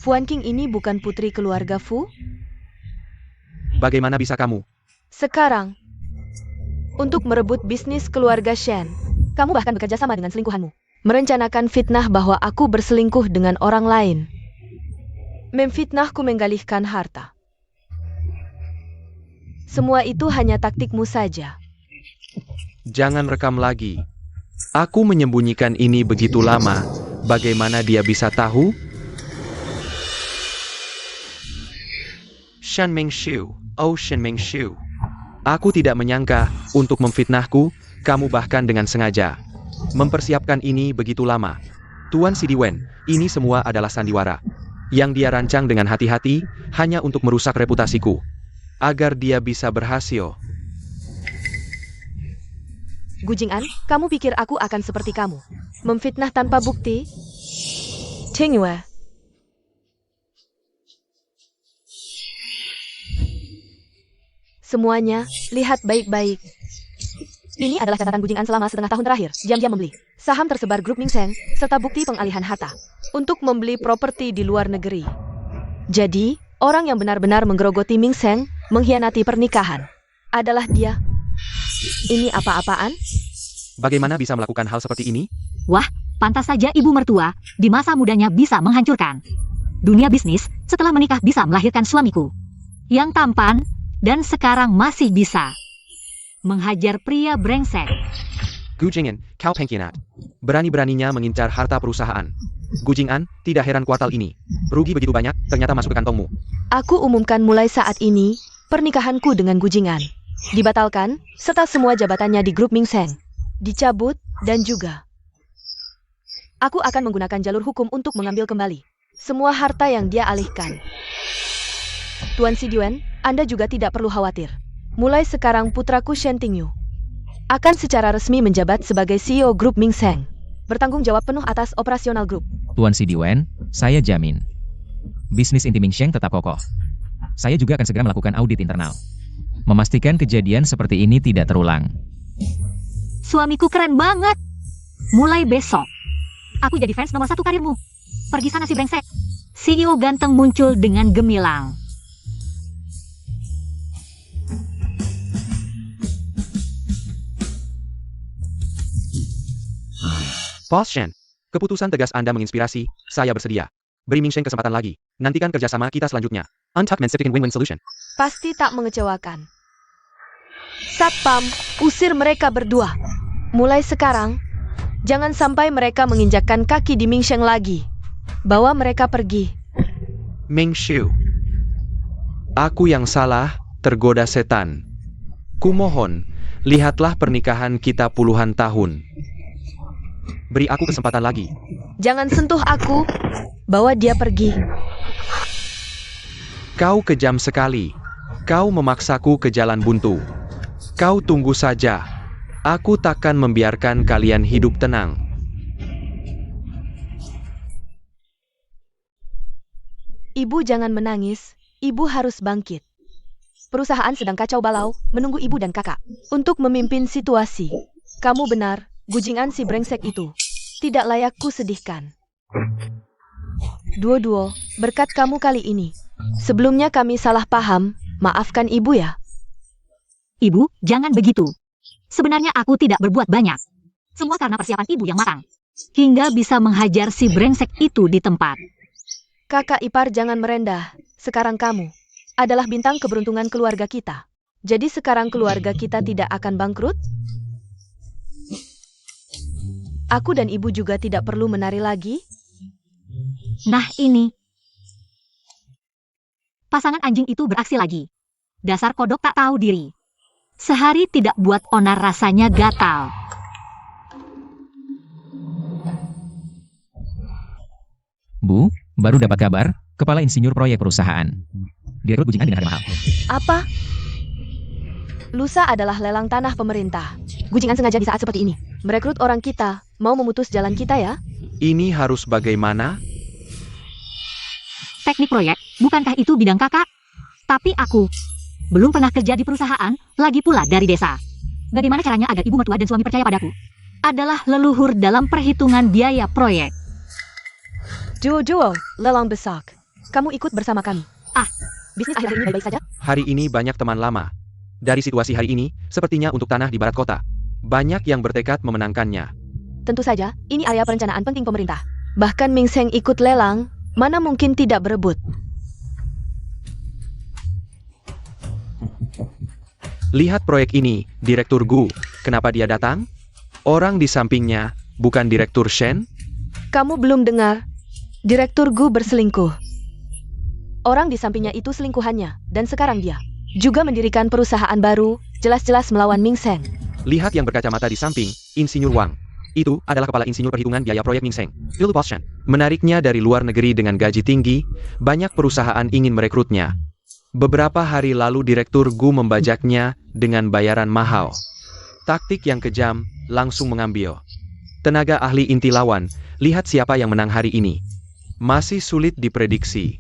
Fuan King ini bukan putri keluarga Fu? Bagaimana bisa kamu? Sekarang, untuk merebut bisnis keluarga Shen, kamu bahkan bekerja sama dengan selingkuhanmu. Merencanakan fitnah bahwa aku berselingkuh dengan orang lain. Memfitnahku menggalihkan harta. Semua itu hanya taktikmu saja. Jangan rekam lagi. Aku menyembunyikan ini begitu lama. Bagaimana dia bisa tahu? Shen Mengshu, oh Shen Mengshu. Aku tidak menyangka untuk memfitnahku, kamu bahkan dengan sengaja mempersiapkan ini begitu lama. Tuan Sidiwen, ini semua adalah sandiwara yang dia rancang dengan hati-hati hanya untuk merusak reputasiku agar dia bisa berhasil. Gu Jing'an, kamu pikir aku akan seperti kamu? Memfitnah tanpa bukti? Tingyue. Semuanya, lihat baik-baik. Ini adalah catatan Gu Jing'an selama setengah tahun terakhir. Diam-diam membeli saham tersebar grup Ming Seng, serta bukti pengalihan harta untuk membeli properti di luar negeri. Jadi, orang yang benar-benar menggerogoti Ming Seng, mengkhianati pernikahan, adalah dia. Ini apa-apaan? Bagaimana bisa melakukan hal seperti ini? Wah, pantas saja ibu mertua di masa mudanya bisa menghancurkan dunia bisnis setelah menikah bisa melahirkan suamiku yang tampan dan sekarang masih bisa menghajar pria brengsek. Gu Jing'an, kau pengkhianat. Berani-beraninya mengincar harta perusahaan. Gu Jing'an, tidak heran kuartal ini rugi begitu banyak, ternyata masuk ke kantongmu. Aku umumkan mulai saat ini, pernikahanku dengan Gu Jing'an dibatalkan, serta semua jabatannya di grup Ming Seng dicabut, dan juga aku akan menggunakan jalur hukum untuk mengambil kembali semua harta yang dia alihkan. Tuan Sidiwen, Anda juga tidak perlu khawatir. Mulai sekarang putraku Shen Tingyu akan secara resmi menjabat sebagai CEO grup Ming Seng, bertanggung jawab penuh atas operasional grup. Tuan Sidiwen, saya jamin. Bisnis inti Ming Sheng tetap kokoh. Saya juga akan segera melakukan audit internal. Memastikan kejadian seperti ini tidak terulang. Suamiku keren banget. Mulai besok, aku jadi fans nomor 1 karirmu. Pergi sana si brengsek. CEO ganteng muncul dengan gemilang. Boss Shen, keputusan tegas Anda menginspirasi, saya bersedia. Beri Ming Sheng kesempatan lagi. Nantikan kerjasama kita selanjutnya. Untucked Pacific Win-Win Solution. Pasti tak mengecewakan. Satpam, usir mereka berdua. Mulai sekarang, jangan sampai mereka menginjakkan kaki di Ming Sheng lagi. Bawa mereka pergi. Ming Shu. Aku yang salah, tergoda setan. Kumohon, lihatlah pernikahan kita puluhan tahun. Beri aku kesempatan lagi. Jangan sentuh aku. Bawa dia pergi. Kau kejam sekali. Kau memaksaku ke jalan buntu. Kau tunggu saja. Aku takkan membiarkan kalian hidup tenang. Ibu jangan menangis. Ibu harus bangkit. Perusahaan sedang kacau balau, menunggu ibu dan kakak untuk memimpin situasi. Kamu benar, Gujingan si brengsek itu. Tidak layak ku sedihkan. Duo-duo, berkat kamu kali ini. Sebelumnya kami salah paham, maafkan ibu ya. Ibu, jangan begitu. Sebenarnya aku tidak berbuat banyak. Semua karena persiapan ibu yang matang. Hingga bisa menghajar si brengsek itu di tempat. Kakak ipar jangan merendah. Sekarang kamu adalah bintang keberuntungan keluarga kita. Jadi sekarang keluarga kita tidak akan bangkrut? Aku dan ibu juga tidak perlu menari lagi? Nah ini. Pasangan anjing itu beraksi lagi. Dasar kodok tak tahu diri. Sehari tidak buat onar rasanya gatal. Bu, baru dapat kabar, kepala insinyur proyek perusahaan. Direkrut Gujingan dengan harga mahal. Apa? Lusa adalah lelang tanah pemerintah. Gujingan sengaja di saat seperti ini merekrut orang kita, mau memutus jalan kita ya? Ini harus bagaimana? Teknik proyek, bukankah itu bidang kakak? Tapi aku belum pernah kerja di perusahaan, lagi pula dari desa. Bagaimana caranya agar ibu mertua dan suami percaya padaku? Adalah leluhur dalam perhitungan biaya proyek. Duo-duo, lelang besak. Kamu ikut bersama kami. Bisnis akhir-akhir ini baik-baik saja? Hari ini banyak teman lama. Dari situasi hari ini, sepertinya untuk tanah di barat kota. Banyak yang bertekad memenangkannya. Tentu saja, ini area perencanaan penting pemerintah. Bahkan Ming Sheng ikut lelang, mana mungkin tidak berebut. Lihat proyek ini, Direktur Gu. Kenapa dia datang? Orang di sampingnya, bukan Direktur Shen? Kamu belum dengar? Direktur Gu berselingkuh. Orang di sampingnya itu selingkuhannya, dan sekarang dia juga mendirikan perusahaan baru, jelas-jelas melawan Ming Sheng. Lihat yang berkacamata di samping, Insinyur Wang. Itu adalah kepala insinyur perhitungan biaya proyek Ming Sheng, Phil Shen. Menariknya dari luar negeri dengan gaji tinggi, banyak perusahaan ingin merekrutnya. Beberapa hari lalu Direktur Gu membajaknya dengan bayaran mahal. Taktik yang kejam, langsung mengambil. Tenaga ahli inti lawan, lihat siapa yang menang hari ini. Masih sulit diprediksi.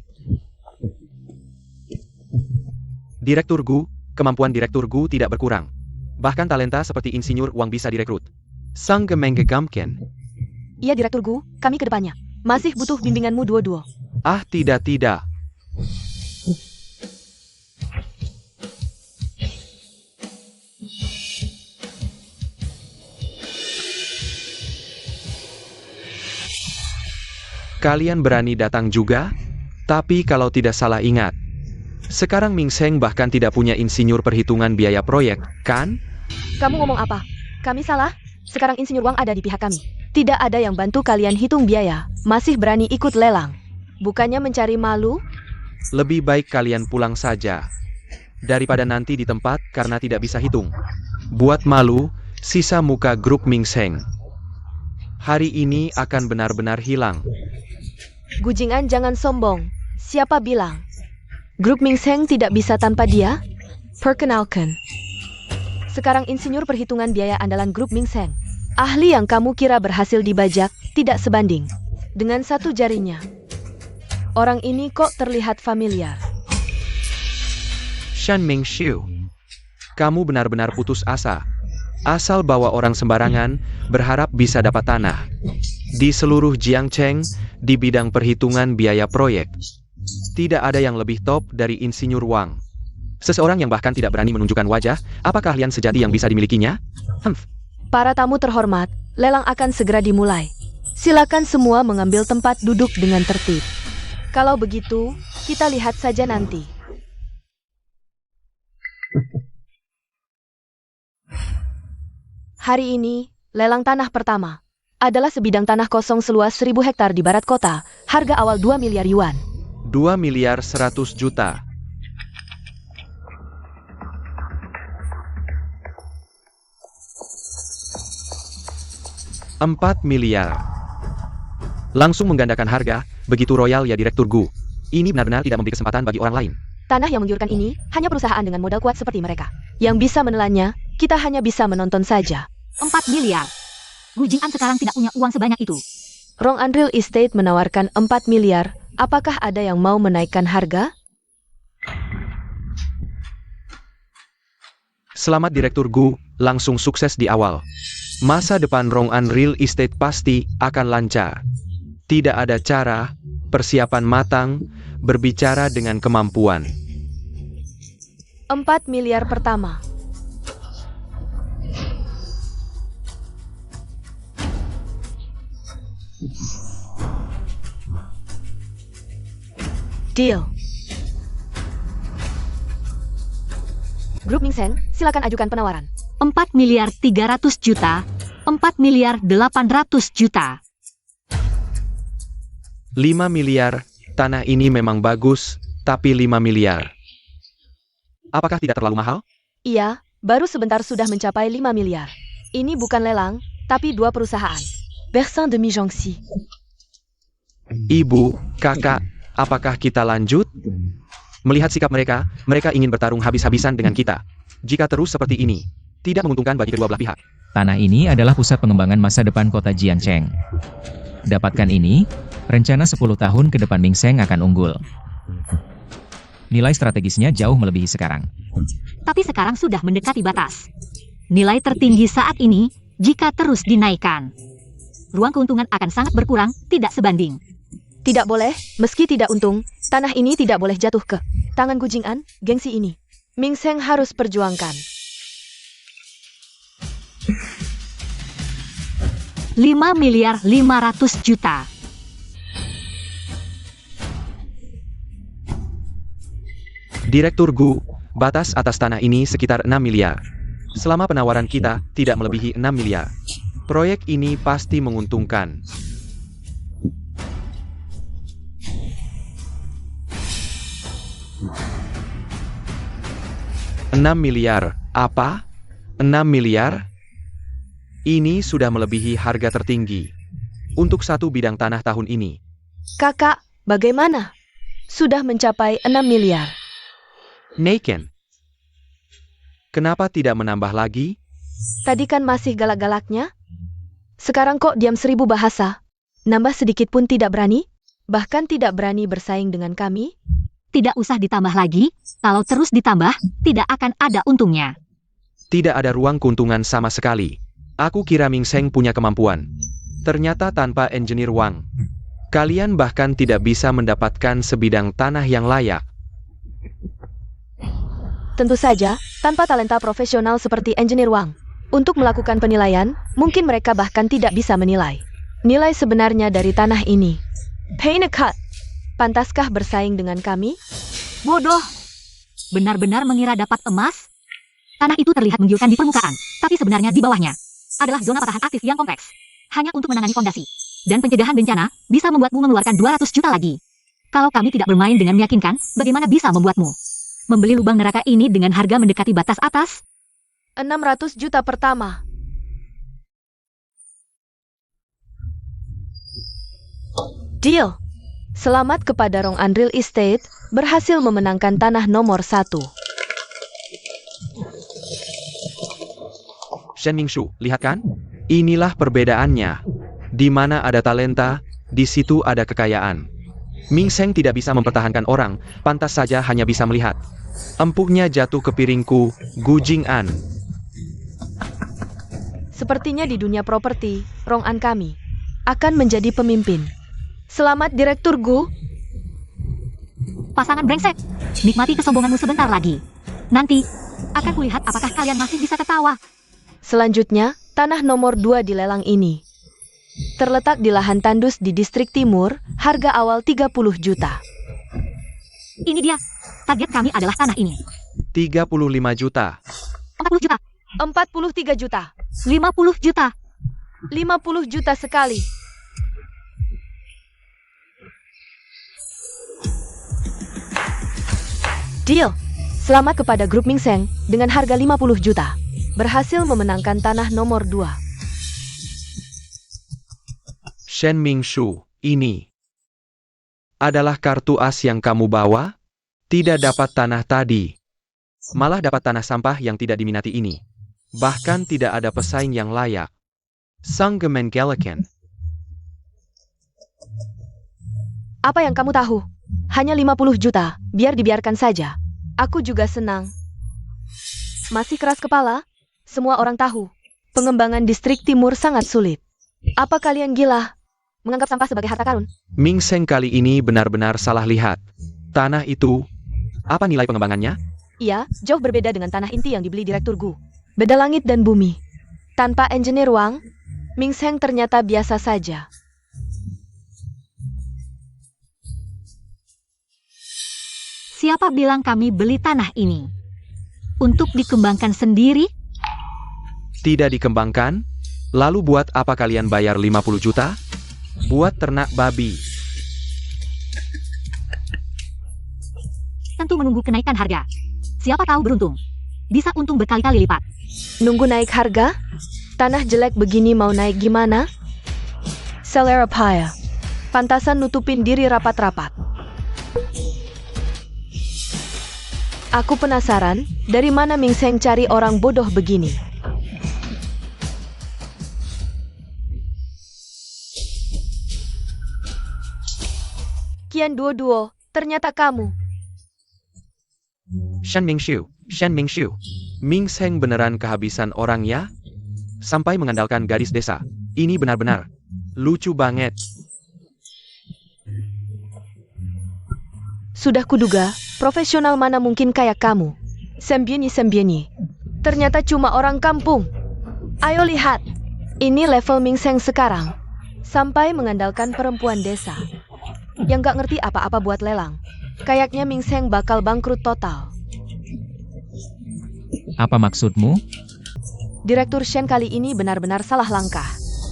Direktur Gu, kemampuan Direktur Gu tidak berkurang. Bahkan talenta seperti Insinyur Wang bisa direkrut. Sang gemenggegamken. Iya Direktur Gu, kami ke depannya. Masih butuh bimbinganmu duo-duo. Ah tidak. Kalian berani datang juga? Tapi kalau tidak salah ingat, sekarang Ming Sheng bahkan tidak punya insinyur perhitungan biaya proyek, kan? Kamu ngomong apa? Kami salah? Sekarang Insinyur Wang ada di pihak kami. Tidak ada yang bantu kalian hitung biaya. Masih berani ikut lelang. Bukannya mencari malu? Lebih baik kalian pulang saja. Daripada nanti di tempat karena tidak bisa hitung. Buat malu, sisa muka grup Ming Sheng. Hari ini akan benar-benar hilang. Gujingan jangan sombong. Siapa bilang? Grup Ming Sheng tidak bisa tanpa dia? Perkenalkan. Sekarang insinyur perhitungan biaya andalan grup Ming Sheng. Ahli yang kamu kira berhasil dibajak, tidak sebanding dengan satu jarinya. Orang ini kok terlihat familiar. Shan Mingshu, kamu benar-benar putus asa. Asal bawa orang sembarangan, berharap bisa dapat tanah. Di seluruh Jiangcheng, di bidang perhitungan biaya proyek, tidak ada yang lebih top dari Insinyur Wang. Seseorang yang bahkan tidak berani menunjukkan wajah, apa keahlian sejati yang bisa dimilikinya? Para tamu terhormat, lelang akan segera dimulai. Silakan semua mengambil tempat duduk dengan tertib. Kalau begitu, kita lihat saja nanti. Hari ini, lelang tanah pertama adalah sebidang tanah kosong seluas 1.000 hektar di barat kota, harga awal 2 miliar yuan. 2 miliar 100 juta. 4 miliar. Langsung menggandakan harga, begitu royal ya Direktur Gu. Ini benar-benar tidak memberi kesempatan bagi orang lain. Tanah yang menggiurkan ini hanya perusahaan dengan modal kuat seperti mereka. Yang bisa menelannya, kita hanya bisa menonton saja. 4 miliar. Gu Jing'an sekarang tidak punya uang sebanyak itu. Rong'an Real Estate menawarkan 4 miliar. Apakah ada yang mau menaikkan harga? Selamat Direktur Gu, langsung sukses di awal. Masa depan Rong'an Real Estate pasti akan lancar. Tidak ada cara, persiapan matang, berbicara dengan kemampuan. 4 miliar pertama. Deal. Grup Mingseng, silakan ajukan penawaran. 4 miliar 300 juta, 4 miliar 800 juta. 5 miliar, tanah ini memang bagus, tapi 5 miliar. Apakah tidak terlalu mahal? Iya, baru sebentar sudah mencapai 5 miliar. Ini bukan lelang, tapi dua perusahaan. Bersin demi Jiangxi. Ibu, kakak, apakah kita lanjut? Melihat sikap mereka, mereka ingin bertarung habis-habisan dengan kita. Jika terus seperti ini, tidak menguntungkan bagi kedua belah pihak. Tanah ini adalah pusat pengembangan masa depan kota Jiangcheng. Dapatkan ini, rencana 10 tahun ke depan Mingseng akan unggul. Nilai strategisnya jauh melebihi sekarang. Tapi sekarang sudah mendekati batas. Nilai tertinggi saat ini, jika terus dinaikkan, ruang keuntungan akan sangat berkurang, tidak sebanding. Tidak boleh, meski tidak untung, tanah ini tidak boleh jatuh ke tangan Gu Jing'an, gengsi ini. Mingseng harus perjuangkan. 5 miliar 500 juta. Direktur Gu, batas atas tanah ini sekitar 6 miliar. Selama penawaran kita tidak melebihi 6 miliar. Proyek ini pasti menguntungkan. $6 miliar, apa? 6 miliar? Ini sudah melebihi harga tertinggi untuk satu bidang tanah tahun ini. Kakak, bagaimana? Sudah mencapai 6 miliar. Neiken, kenapa tidak menambah lagi? Tadi kan masih galak-galaknya? Sekarang kok diam 1000 bahasa? Nambah sedikit pun tidak berani? Bahkan tidak berani bersaing dengan kami? Tidak usah ditambah lagi, kalau terus ditambah, tidak akan ada untungnya. Tidak ada ruang keuntungan sama sekali. Aku kira Mingseng punya kemampuan. Ternyata tanpa engineer Wang, kalian bahkan tidak bisa mendapatkan sebidang tanah yang layak. Tentu saja, tanpa talenta profesional seperti engineer Wang. Untuk melakukan penilaian, mungkin mereka bahkan tidak bisa menilai nilai sebenarnya dari tanah ini. Heinekat, pantaskah bersaing dengan kami? Bodoh! Benar-benar mengira dapat emas? Tanah itu terlihat menggiurkan di permukaan, tapi sebenarnya di bawahnya adalah zona patahan aktif yang kompleks. Hanya untuk menangani fondasi dan pencegahan bencana, bisa membuatmu mengeluarkan 200 juta lagi. Kalau kami tidak bermain dengan meyakinkan, bagaimana bisa membuatmu membeli lubang neraka ini dengan harga mendekati batas atas? 600 juta pertama. Deal. Selamat kepada Rong'an Real Estate, berhasil memenangkan tanah nomor 1. Shen Mingshu, lihat kan? Inilah perbedaannya. Di mana ada talenta, di situ ada kekayaan. Mingseng tidak bisa mempertahankan orang, pantas saja hanya bisa melihat. Empuknya jatuh ke piringku, Gu Jing'an. Sepertinya di dunia properti, Rong An kami akan menjadi pemimpin. Selamat Direktur Gu. Pasangan brengsek, nikmati kesombonganmu sebentar lagi. Nanti, akan kulihat apakah kalian masih bisa tertawa. Selanjutnya, tanah nomor 2 di lelang ini. Terletak di lahan tandus di distrik timur, harga awal 30 juta. Ini dia, target kami adalah tanah ini. 35 juta. 40 juta, 43 juta. 50 juta. 50 juta sekali. Deal. Selamat kepada grup Ming Seng dengan harga 50 juta. Berhasil memenangkan tanah nomor 2. Shen Mingshu, ini adalah kartu as yang kamu bawa? Tidak dapat tanah tadi. Malah dapat tanah sampah yang tidak diminati ini. Bahkan tidak ada pesaing yang layak. Sang Gemen Galakan. Apa yang kamu tahu? Hanya 50 juta, biar dibiarkan saja. Aku juga senang. Masih keras kepala? Semua orang tahu. Pengembangan distrik timur sangat sulit. Apa kalian gila? Menganggap sampah sebagai harta karun? Ming Seng kali ini benar-benar salah lihat. Tanah itu, apa nilai pengembangannya? Iya, jauh berbeda dengan tanah inti yang dibeli Direktur Gu. Beda langit dan bumi. Tanpa engineer Wang, Ming Seng ternyata biasa saja. Siapa bilang kami beli tanah ini? Untuk dikembangkan sendiri? Tidak dikembangkan? Lalu buat apa kalian bayar 50 juta? Buat ternak babi. Tentu menunggu kenaikan harga. Siapa tahu beruntung. Bisa untung berkali-kali lipat. Nunggu naik harga? Tanah jelek begini mau naik gimana? Selera paya. Pantasan nutupin diri rapat-rapat. Aku penasaran, dari mana Ming Seng cari orang bodoh begini? Kian Duo, ternyata kamu. Shen Mingshu, Shen Mingshu. Ming Seng beneran kehabisan orang ya? Sampai mengandalkan gadis desa. Ini benar-benar lucu banget. Sudah kuduga, profesional mana mungkin kayak kamu. Sembieni. Ternyata cuma orang kampung. Ayo lihat. Ini level Ming Seng sekarang. Sampai mengandalkan perempuan desa. Yang gak ngerti apa-apa buat lelang. Kayaknya Ming Seng bakal bangkrut total. Apa maksudmu? Direktur Shen kali ini benar-benar salah langkah.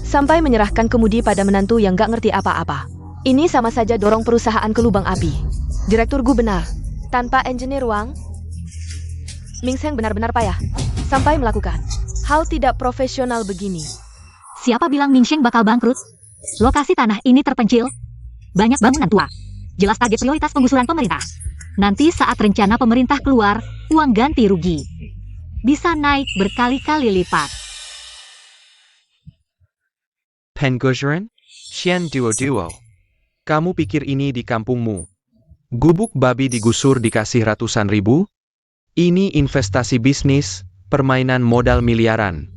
Sampai menyerahkan kemudi pada menantu yang gak ngerti apa-apa. Ini sama saja dorong perusahaan ke lubang api. Direktur Gu benar. Tanpa engineer Wang, Ming Seng benar-benar payah. Sampai melakukan hal tidak profesional begini. Siapa bilang Ming Seng bakal bangkrut? Lokasi tanah ini terpencil. Banyak bangunan tua. Jelas target prioritas penggusuran pemerintah. Nanti saat rencana pemerintah keluar, uang ganti rugi bisa naik berkali-kali lipat. Penggusuran? Shen Duo. Kamu pikir ini di kampungmu? Gubuk babi digusur dikasih ratusan ribu? Ini investasi bisnis, permainan modal miliaran.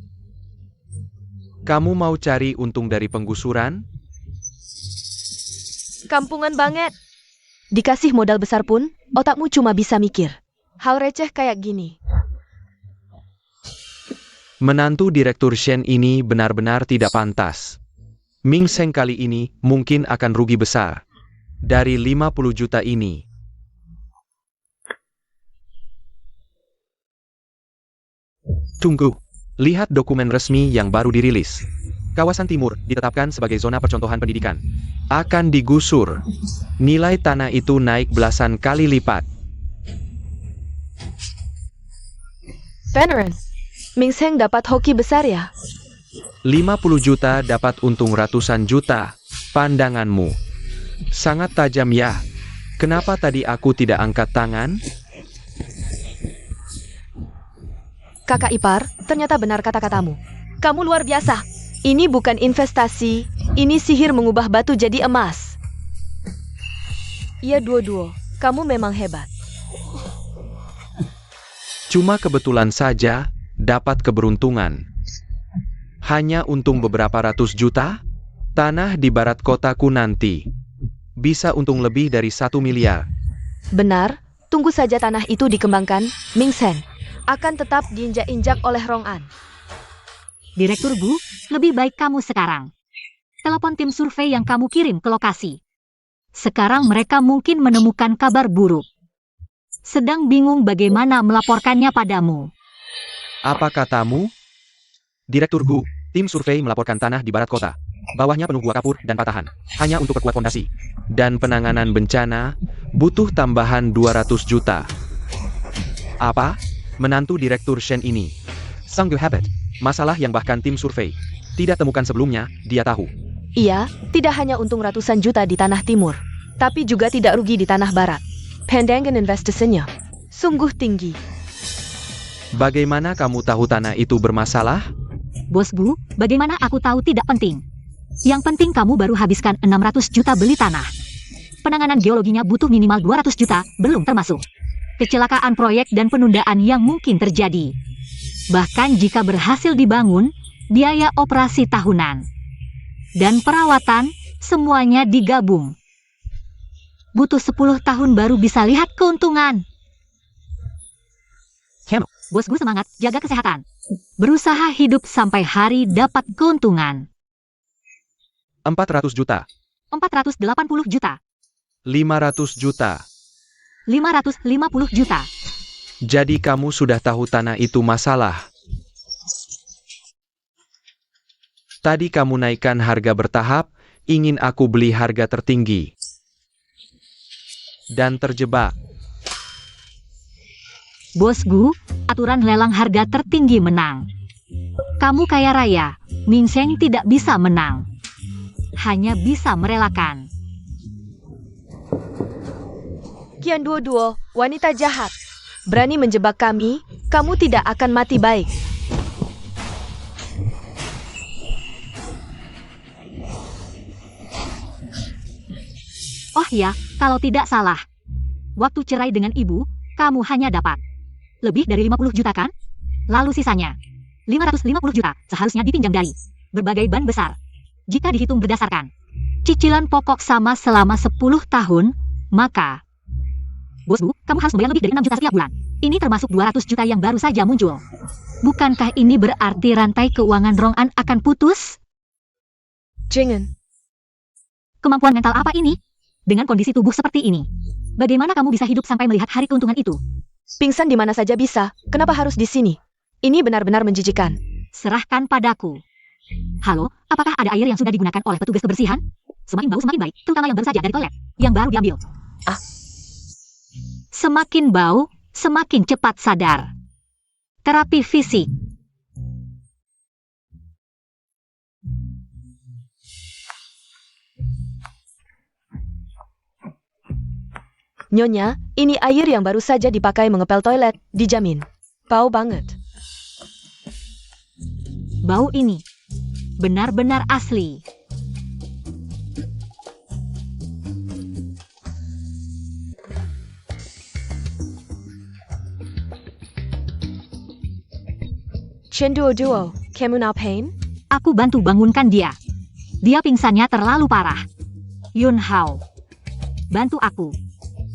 Kamu mau cari untung dari penggusuran? Kampungan banget. Dikasih modal besar pun, otakmu cuma bisa mikir hal receh kayak gini. Menantu Direktur Shen ini benar-benar tidak pantas. Ming Seng kali ini mungkin akan rugi besar. Dari 50 juta ini. Tunggu. Lihat dokumen resmi yang baru dirilis. Kawasan timur ditetapkan sebagai zona percontohan pendidikan. Akan digusur. Nilai tanah itu naik belasan kali lipat. Beneran, Ming Seng dapat hoki besar ya? 50 juta dapat untung ratusan juta. Pandanganmu sangat tajam ya. Kenapa tadi aku tidak angkat tangan? Kakak ipar, ternyata benar kata-katamu. Kamu luar biasa. Ini bukan investasi, ini sihir mengubah batu jadi emas. Iya Duo, kamu memang hebat. Cuma kebetulan saja dapat keberuntungan. Hanya untung beberapa ratus juta? Tanah di barat kotaku nanti bisa untung lebih dari 1 miliar. Benar, tunggu saja tanah itu dikembangkan, Ming Seng. Akan tetap diinjak-injak oleh Rong An. Direktur Bu, lebih baik kamu sekarang telepon tim survei yang kamu kirim ke lokasi. Sekarang mereka mungkin menemukan kabar buruk. Sedang bingung bagaimana melaporkannya padamu. Apa katamu? Direktur Gu, tim survei melaporkan tanah di barat kota. Bawahnya penuh gua kapur dan patahan. Hanya untuk perkuat fondasi. Dan penanganan bencana, butuh tambahan 200 juta. Apa? Menantu Direktur Shen ini. Sanggu Habit. Masalah yang bahkan tim survei tidak temukan sebelumnya, dia tahu. Iya, tidak hanya untung ratusan juta di tanah timur, tapi juga tidak rugi di tanah barat. Pandangan investasinya sungguh tinggi. Bagaimana kamu tahu tanah itu bermasalah? Bos Bu, bagaimana aku tahu tidak penting. Yang penting kamu baru habiskan 600 juta beli tanah. Penanganan geologinya butuh minimal 200 juta, belum termasuk kecelakaan proyek dan penundaan yang mungkin terjadi. Bahkan jika berhasil dibangun, biaya operasi tahunan dan perawatan semuanya digabung. Butuh 10 tahun baru bisa lihat keuntungan. Bos Gu semangat, jaga kesehatan. Berusaha hidup sampai hari dapat keuntungan. 400 juta. 480 juta. 500 juta. 550 juta. Jadi kamu sudah tahu tanah itu masalah. Tadi kamu naikkan harga bertahap, ingin aku beli harga tertinggi. Dan terjebak. Bos Gu, aturan lelang harga tertinggi menang. Kamu kaya raya, Ming Seng tidak bisa menang. Hanya bisa merelakan. Kian Duo, wanita jahat. Berani menjebak kami, kamu tidak akan mati baik. Oh ya, kalau tidak salah. Waktu cerai dengan ibu, kamu hanya dapat lebih dari 50 juta kan? Lalu sisanya 550 juta seharusnya dipinjam dari berbagai bank besar. Jika dihitung berdasarkan cicilan pokok sama selama 10 tahun, maka Bos Bu, kamu harus membayar lebih dari 6 juta setiap bulan. Ini termasuk 200 juta yang baru saja muncul. Bukankah ini berarti rantai keuangan Rong An akan putus? Jangan. Kemampuan mental apa ini? Dengan kondisi tubuh seperti ini, bagaimana kamu bisa hidup sampai melihat hari keuntungan itu? Pingsan di mana saja bisa, kenapa harus di sini? Ini benar-benar menjijikan. Serahkan padaku. Halo, apakah ada air yang sudah digunakan oleh petugas kebersihan? Semakin bau semakin baik, terutama yang baru saja dari toilet, yang baru diambil. Semakin bau, semakin cepat sadar. Terapi fisik. Nyonya, ini air yang baru saja dipakai mengepel toilet, dijamin. Bau banget. Bau ini benar-benar asli. Chen Duo, kamu ngapain? Aku bantu bangunkan dia. Dia pingsannya terlalu parah. Yun Hao, bantu aku.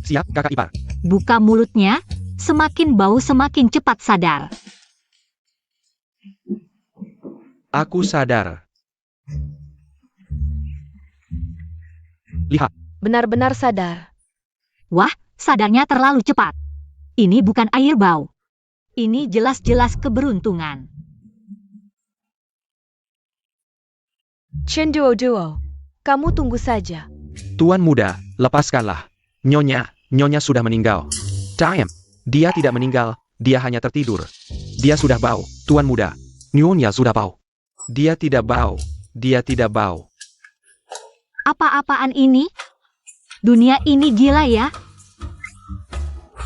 Siap, kakak ipar. Buka mulutnya, semakin bau semakin cepat sadar. Aku sadar. Lihat. Benar-benar sadar. Wah, sadarnya terlalu cepat. Ini bukan air bau. Ini jelas-jelas keberuntungan. Chen Duo, kamu tunggu saja. Tuan muda, lepaskanlah. Nyonya sudah meninggal. Damn, dia tidak meninggal, dia hanya tertidur. Dia sudah bau, Tuan muda. Nyonya sudah bau. Dia tidak bau. Apa-apaan ini? Dunia ini gila ya?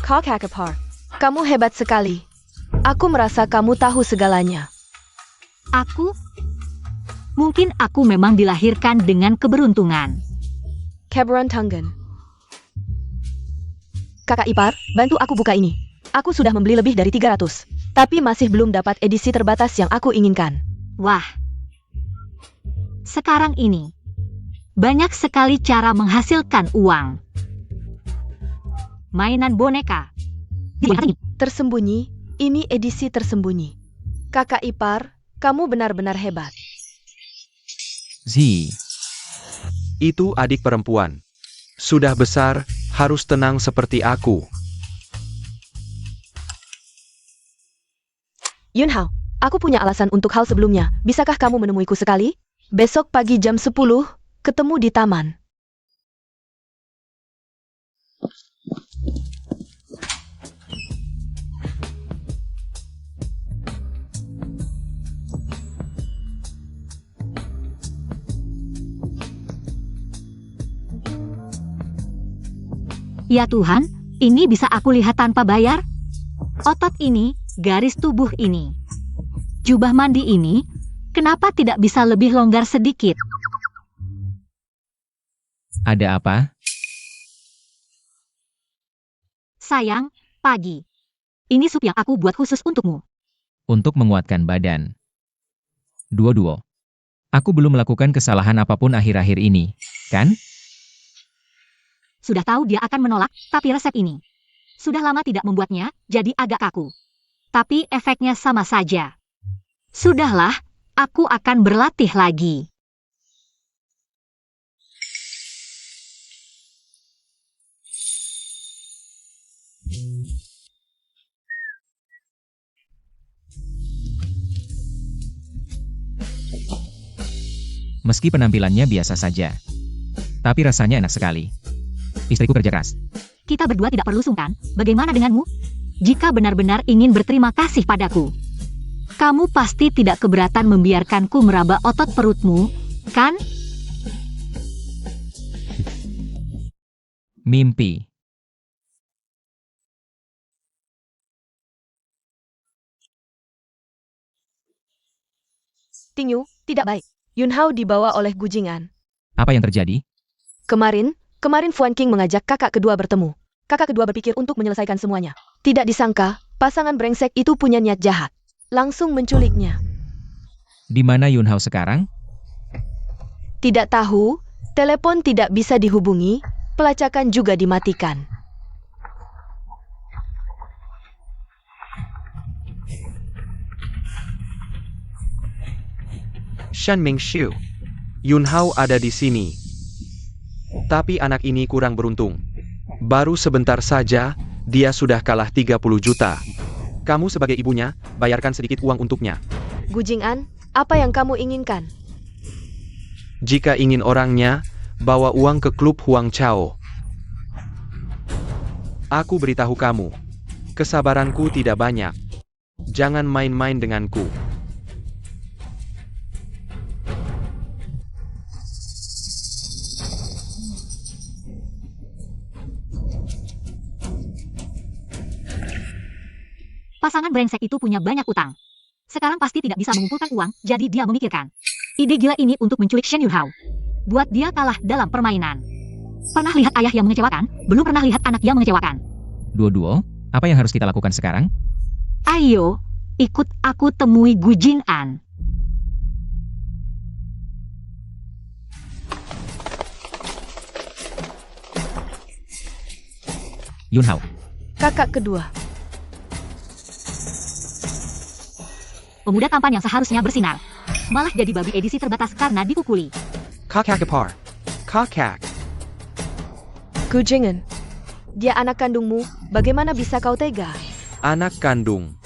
Kau Kakapar, kamu hebat sekali. Aku merasa kamu tahu segalanya. Aku? Mungkin aku memang dilahirkan dengan keberuntungan. Keberontungan. Kakak ipar, bantu aku buka ini. Aku sudah membeli lebih dari 300. Tapi masih belum dapat edisi terbatas yang aku inginkan. Wah. Sekarang ini, banyak sekali cara menghasilkan uang. Mainan boneka. Tersembunyi, ini edisi tersembunyi. Kakak ipar, kamu benar-benar hebat. Zi. Itu adik perempuan. Sudah besar, harus tenang seperti aku. Yunhao, aku punya alasan untuk hal sebelumnya. Bisakah kamu menemuiku sekali? Besok pagi jam 10, ketemu di taman. Ya Tuhan, ini bisa aku lihat tanpa bayar? Otot ini, garis tubuh ini. Jubah mandi ini, kenapa tidak bisa lebih longgar sedikit? Ada apa? Sayang, pagi. Ini sup yang aku buat khusus untukmu. Untuk menguatkan badan. Duo-duo. Aku belum melakukan kesalahan apapun akhir-akhir ini, kan? Sudah tahu dia akan menolak, tapi resep ini. Sudah lama tidak membuatnya, jadi agak kaku. Tapi efeknya sama saja. Sudahlah, aku akan berlatih lagi. Meski penampilannya biasa saja. Tapi rasanya enak sekali. Istriku kerja keras. Kita berdua tidak perlu sungkan, bagaimana denganmu? Jika benar-benar ingin berterima kasih padaku, kamu pasti tidak keberatan membiarkanku meraba otot perutmu, kan? Mimpi. Tingyu, tidak baik. Yunhao dibawa oleh Gujingan. Apa yang terjadi? Kemarin Fuan King mengajak kakak kedua bertemu. Kakak kedua berpikir untuk menyelesaikan semuanya. Tidak disangka, pasangan brengsek itu punya niat jahat. Langsung menculiknya. Di mana Yunhao sekarang? Tidak tahu, telepon tidak bisa dihubungi, pelacakan juga dimatikan. Shan Mingxiu. Yunhao ada di sini. Tapi anak ini kurang beruntung. Baru sebentar saja, dia sudah kalah 30 juta. Kamu sebagai ibunya, bayarkan sedikit uang untuknya. Gujingan, apa yang kamu inginkan? Jika ingin orangnya, bawa uang ke klub Huang Chao. Aku beritahu kamu, kesabaranku tidak banyak. Jangan main-main denganku. Pasangan brengsek itu punya banyak utang. Sekarang pasti tidak bisa mengumpulkan uang, jadi dia memikirkan. Ide gila ini untuk menculik Shen Yunhao. Buat dia kalah dalam permainan. Pernah lihat ayah yang mengecewakan? Belum pernah lihat anak yang mengecewakan. Duo-duo, apa yang harus kita lakukan sekarang? Ayo, ikut aku temui Gujin An. Yunhao. Kakak kedua. Pemuda tampan yang seharusnya bersinar. Malah jadi babi edisi terbatas karena dipukuli. Kakak ipar. Kakak. Gujingan. Dia anak kandungmu, bagaimana bisa kau tega? Anak kandung.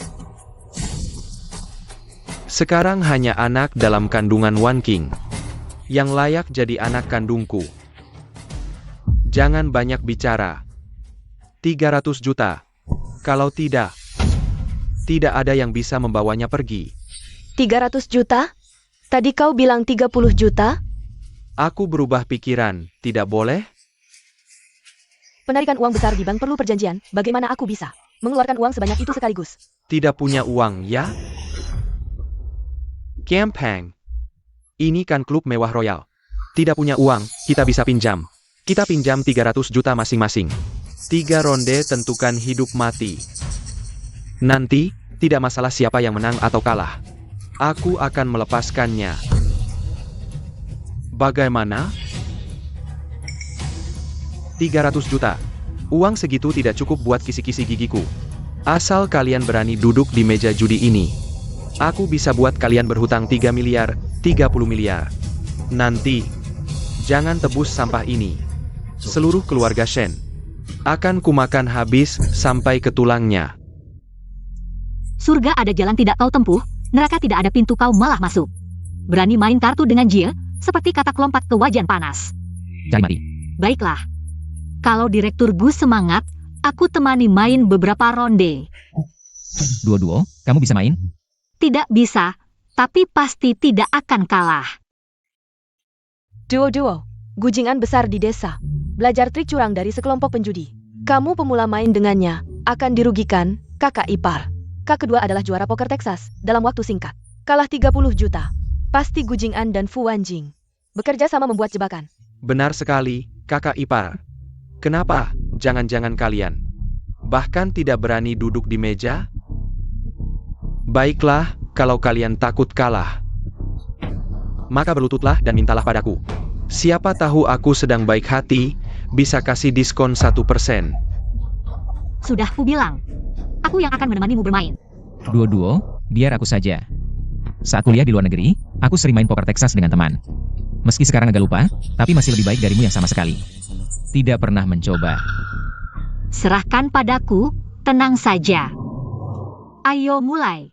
Sekarang hanya anak dalam kandungan Wan King. Yang layak jadi anak kandungku. Jangan banyak bicara. 300 juta. Kalau tidak ada yang bisa membawanya pergi. 300 juta? Tadi kau bilang 30 juta? Aku berubah pikiran, tidak boleh? Penarikan uang besar di bank perlu perjanjian, bagaimana aku bisa mengeluarkan uang sebanyak itu sekaligus? Tidak punya uang, ya? Campang. Ini kan klub mewah royal. Tidak punya uang, kita bisa pinjam. Kita pinjam 300 juta masing-masing. 3 ronde tentukan hidup mati. Nanti, tidak masalah siapa yang menang atau kalah. Aku akan melepaskannya. Bagaimana? 300 juta. Uang segitu tidak cukup buat kisi-kisi gigiku. Asal kalian berani duduk di meja judi ini. Aku bisa buat kalian berhutang 3 miliar, 30 miliar. Nanti, jangan tebus sampah ini. Seluruh keluarga Shen akan kumakan habis sampai ke tulangnya. Surga ada jalan tidak kau tempuh, neraka tidak ada pintu kau malah masuk. Berani main kartu dengan Jie, seperti katak lompat ke wajan panas. Cari mati. Baiklah. Kalau Direktur Gus semangat, aku temani main beberapa ronde. Duo-duo, kamu bisa main? Tidak bisa, tapi pasti tidak akan kalah. Duo-duo, gujingan besar di desa. Belajar trik curang dari sekelompok penjudi. Kamu pemula main dengannya, akan dirugikan, kakak ipar. Kak kedua adalah juara poker Texas, dalam waktu singkat. Kalah 30 juta. Pasti Gujingan dan Fu Wanjing bekerja sama membuat jebakan. Benar sekali, kakak ipar. Kenapa, jangan-jangan kalian bahkan tidak berani duduk di meja? Baiklah, kalau kalian takut kalah, maka berlututlah dan mintalah padaku. Siapa tahu aku sedang baik hati, bisa kasih diskon 1%. Sudah kubilang, aku yang akan menemanimu bermain. Duo-duo, biar aku saja. Saat kuliah di luar negeri, aku sering main poker Texas dengan teman. Meski sekarang agak lupa, tapi masih lebih baik darimu yang sama sekali tidak pernah mencoba. Serahkan padaku, tenang saja. Ayo mulai.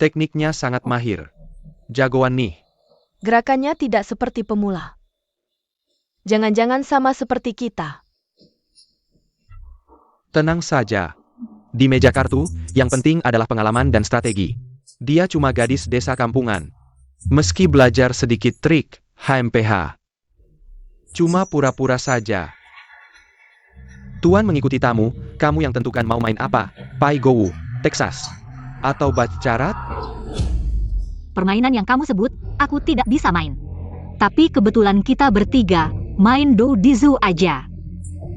Tekniknya sangat mahir. Jagoan nih. Gerakannya tidak seperti pemula. Jangan-jangan sama seperti kita. Tenang saja. Di meja kartu, yang penting adalah pengalaman dan strategi. Dia cuma gadis desa kampungan. Meski belajar sedikit trik, HMPH. Cuma pura-pura saja. Tuan mengikuti tamu, kamu yang tentukan mau main apa, Pai Gowu, Texas, atau Bacarat? Permainan yang kamu sebut, aku tidak bisa main. Tapi kebetulan kita bertiga, main Do Dizu aja.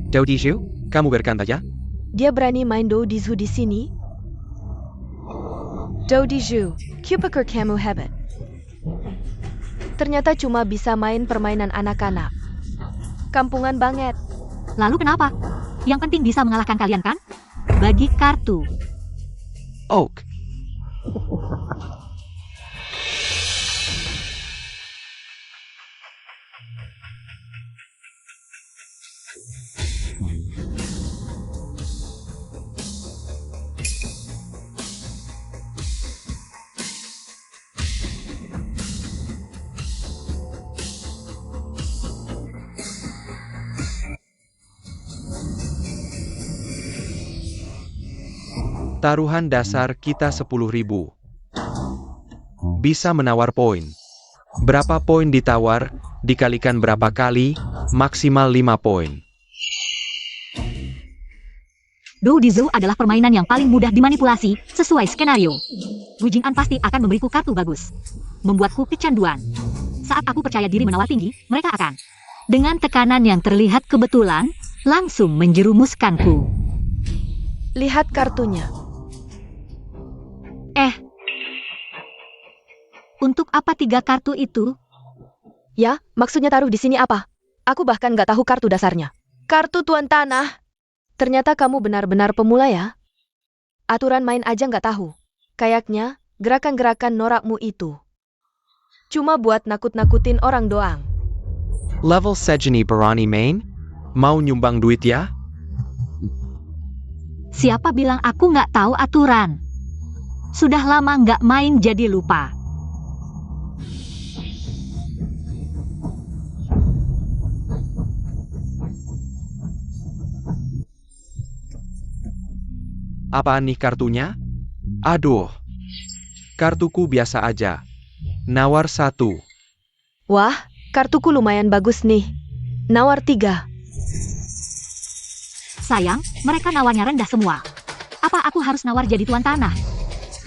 Daudishu, kamu berkata ya? Dia berani main Do Dizu di sini? Do Dizu, Kupakur kamu hebat. Ternyata cuma bisa main permainan anak-anak. Kampungan banget. Lalu kenapa? Yang penting bisa mengalahkan kalian kan? Bagi kartu. Oak. Taruhan dasar kita 10.000. Bisa menawar poin. Berapa poin ditawar, dikalikan berapa kali, maksimal 5 poin. Do Dizu adalah permainan yang paling mudah dimanipulasi, sesuai skenario. Gujingan pasti akan memberiku kartu bagus. Membuatku kecanduan. Saat aku percaya diri menawar tinggi, mereka akan. Dengan tekanan yang terlihat kebetulan, langsung menjerumuskanku. Lihat kartunya. Untuk apa 3 kartu itu? Ya, maksudnya taruh di sini apa? Aku bahkan nggak tahu kartu dasarnya. Kartu Tuan Tanah. Ternyata kamu benar-benar pemula ya? Aturan main aja nggak tahu. Kayaknya, gerakan-gerakan norakmu itu cuma buat nakut-nakutin orang doang. Level Sejeni berani main? Mau nyumbang duit ya? Siapa bilang aku nggak tahu aturan? Sudah lama nggak main jadi lupa. Apaan nih kartunya? Aduh. Kartuku biasa aja. Nawar 1. Wah, Kartuku lumayan bagus nih. Nawar 3. Sayang, mereka nawarnya rendah semua. Apa aku harus nawar jadi tuan tanah?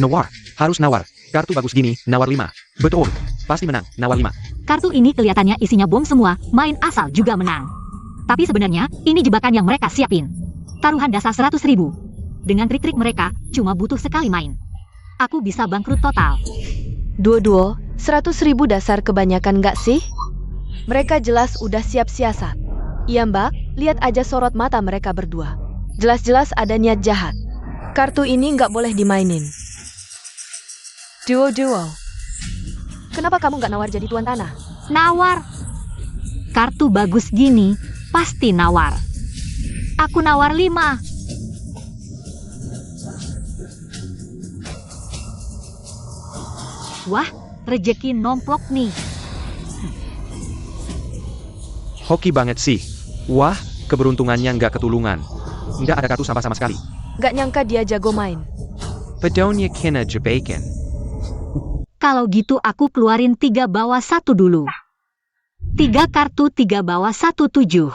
Nawar, harus nawar. Kartu bagus gini, nawar 5. Betul, pasti menang, nawar 5. Kartu ini kelihatannya isinya bom semua, main asal juga menang. Tapi sebenarnya, ini jebakan yang mereka siapin. Taruhan dasar 100.000. Dengan trik-trik mereka, cuma butuh sekali main. Aku bisa bangkrut total. Duo-duo, 100.000 dasar kebanyakan nggak sih? Mereka jelas udah siap siasat. Iya mbak, lihat aja sorot mata mereka berdua. Jelas-jelas ada niat jahat. Kartu ini nggak boleh dimainin. Duo-duo. Kenapa kamu nggak nawar jadi tuan tanah? Nawar. Kartu bagus gini, pasti nawar. Aku nawar 5. Wah, rejeki nomplok nih. Hoki banget sih. Wah, keberuntungannya nggak ketulungan. Nggak ada kartu sampah sama sekali. Nggak nyangka dia jago main. Pedonya kena jebakan. Kalau gitu aku keluarin 3 bawah 1 dulu. 3 kartu 3 bawah 1 7.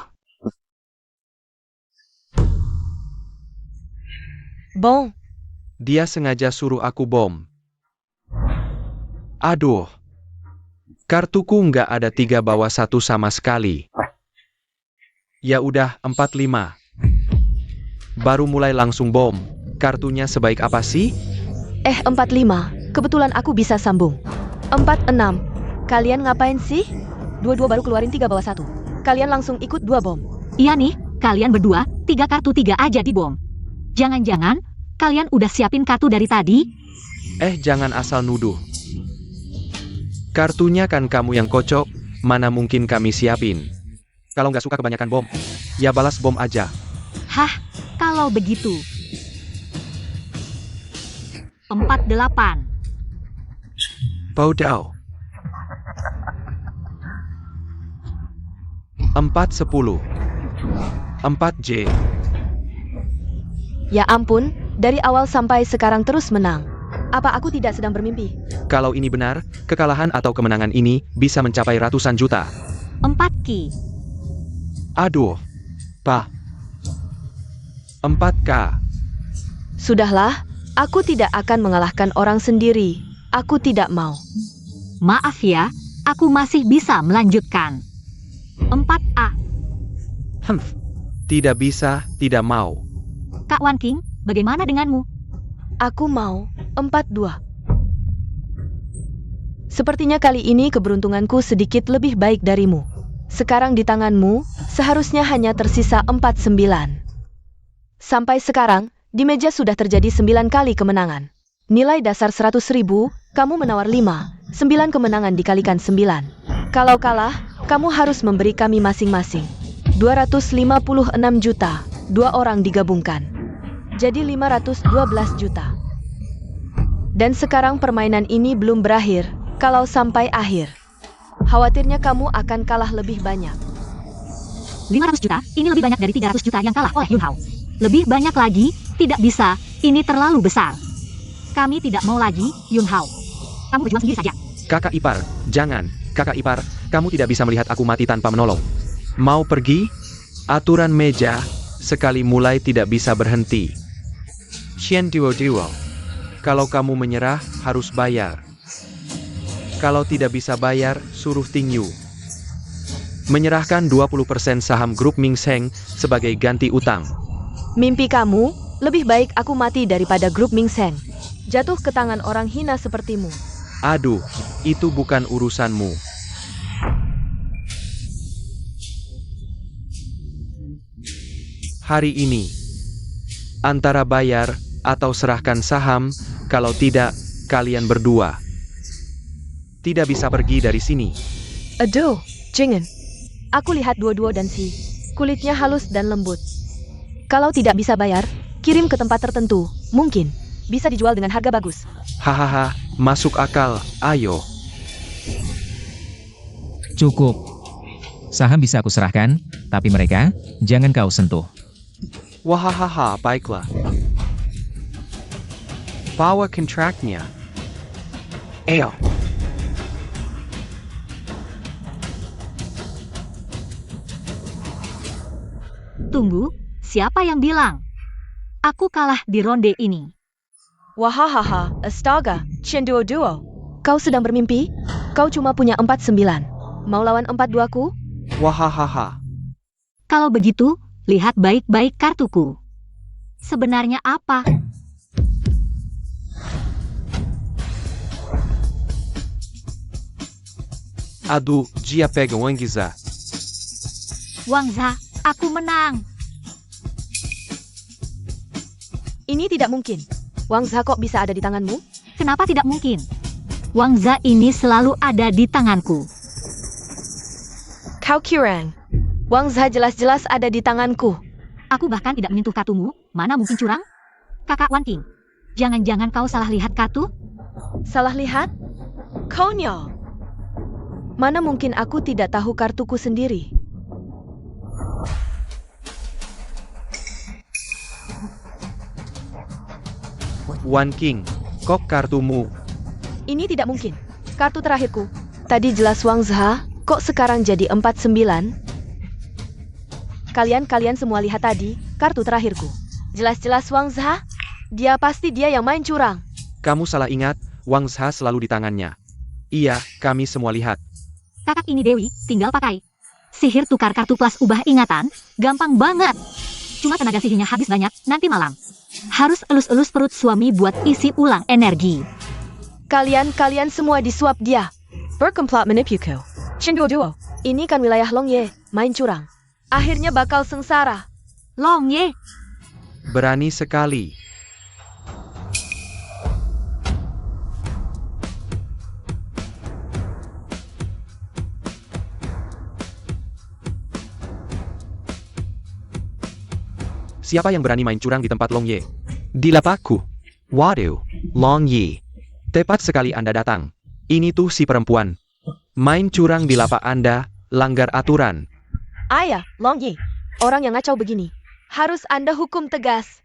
Bong, Dia sengaja suruh aku bom. Aduh. Kartuku nggak ada 3 bawah 1 sama sekali. Ya udah, 4-5. Baru mulai langsung bom. Kartunya sebaik apa sih? 4-5. Kebetulan aku bisa sambung. 4-6. Kalian ngapain sih? Dua-dua baru keluarin 3 bawah 1. Kalian langsung ikut 2 bom. Iya nih, kalian berdua, 3 kartu 3 aja dibom. Jangan-jangan, kalian udah siapin kartu dari tadi? Jangan asal nuduh. Kartunya kan kamu yang kocok, mana mungkin kami siapin. Kalau nggak suka kebanyakan bom, ya balas bom aja. Hah, kalau begitu. 4-8. Bodoh. 4-10. 4J. Ya ampun, dari awal sampai sekarang terus menang. Apa aku tidak sedang bermimpi? Kalau ini benar, kekalahan atau kemenangan ini bisa mencapai ratusan juta. 4 ki. Aduh. Pak. 4K. Sudahlah, aku tidak akan mengalahkan orang sendiri. Aku tidak mau. Maaf ya, aku masih bisa melanjutkan. 4A. Tidak bisa, tidak mau. Kak Wan King, bagaimana denganmu? Aku mau 4-2. Sepertinya kali ini keberuntunganku sedikit lebih baik darimu. Sekarang di tanganmu, seharusnya hanya tersisa 4-9. Sampai sekarang, di meja sudah terjadi 9 kali kemenangan. Nilai dasar 100.000, kamu menawar 5, 9 kemenangan dikalikan 9. Kalau kalah, kamu harus memberi kami masing-masing 256 juta, 2 orang digabungkan. Jadi 512 juta. Dan sekarang permainan ini belum berakhir, kalau sampai akhir. Khawatirnya kamu akan kalah lebih banyak. 500 juta, ini lebih banyak dari 300 juta yang kalah oleh Yun Hao. Lebih banyak lagi, tidak bisa, ini terlalu besar. Kami tidak mau lagi, Yun Hao. Kamu berjuang sendiri saja. Kakak ipar, jangan. Kakak ipar, kamu tidak bisa melihat aku mati tanpa menolong. Mau pergi? Aturan meja, sekali mulai tidak bisa berhenti. Xian duo. Kalau kamu menyerah, harus bayar. Kalau tidak bisa bayar, suruh Ting Yu menyerahkan 20% saham grup Ming Seng sebagai ganti utang. Mimpi kamu, lebih baik aku mati daripada grup Ming Seng jatuh ke tangan orang hina sepertimu. Aduh, itu bukan urusanmu. Hari ini, antara bayar atau serahkan saham, kalau tidak, kalian berdua tidak bisa pergi dari sini. Aduh, jangan. Aku lihat dua-dua dan si kulitnya halus dan lembut. Kalau tidak bisa bayar, kirim ke tempat tertentu, mungkin bisa dijual dengan harga bagus. Hahaha, masuk akal, ayo. Cukup. Saham bisa aku serahkan, tapi mereka, jangan kau sentuh. Wahahaha, baiklah. Bawa kontraknya. Ayo. Tunggu, siapa yang bilang? Aku kalah di ronde ini. Wahahaha, astaga, Duo. Kau sedang bermimpi? Kau cuma punya 49. Mau lawan 42 ku? Wahahaha. Kalau begitu, lihat baik-baik kartuku. Sebenarnya apa? Aduh, dia pega Wangza. Wangza, aku menang. Ini tidak mungkin. Wangza kok bisa ada di tanganmu? Kenapa tidak mungkin? Wangza ini selalu ada di tanganku. Kau curang. Wangza jelas-jelas ada di tanganku. Aku bahkan tidak menyentuh kartumu. Mana mungkin curang? Kakak Wan King, jangan-jangan kau salah lihat kartu? Salah lihat? Konyol. Mana mungkin aku tidak tahu kartuku sendiri? Wan King, kok kartumu? Ini tidak mungkin. Kartu terakhirku. Tadi jelas Wangza, kok sekarang jadi 49? Kalian semua lihat tadi, kartu terakhirku. Jelas-jelas Wangza. Dia yang main curang. Kamu salah ingat, Wangza selalu di tangannya. Iya, kami semua lihat. Kakak ini Dewi, tinggal pakai. Sihir tukar kartu plus ubah ingatan, gampang banget. Cuma tenaga sihirnya habis banyak, nanti malam. Harus elus-elus perut suami buat isi ulang energi. Kalian semua disuap dia. Berkomplot menipuku. Duo. Ini kan wilayah Long Ye, main curang. Akhirnya bakal sengsara. Long Ye, Berani sekali. Siapa yang berani main curang di tempat Long Ye? Di lapakku. Waduh, Long Ye. Tepat sekali Anda datang. Ini tuh si perempuan. Main curang di lapak Anda, langgar aturan. Ayah, Long Ye. Orang yang ngacau begini. Harus Anda hukum tegas.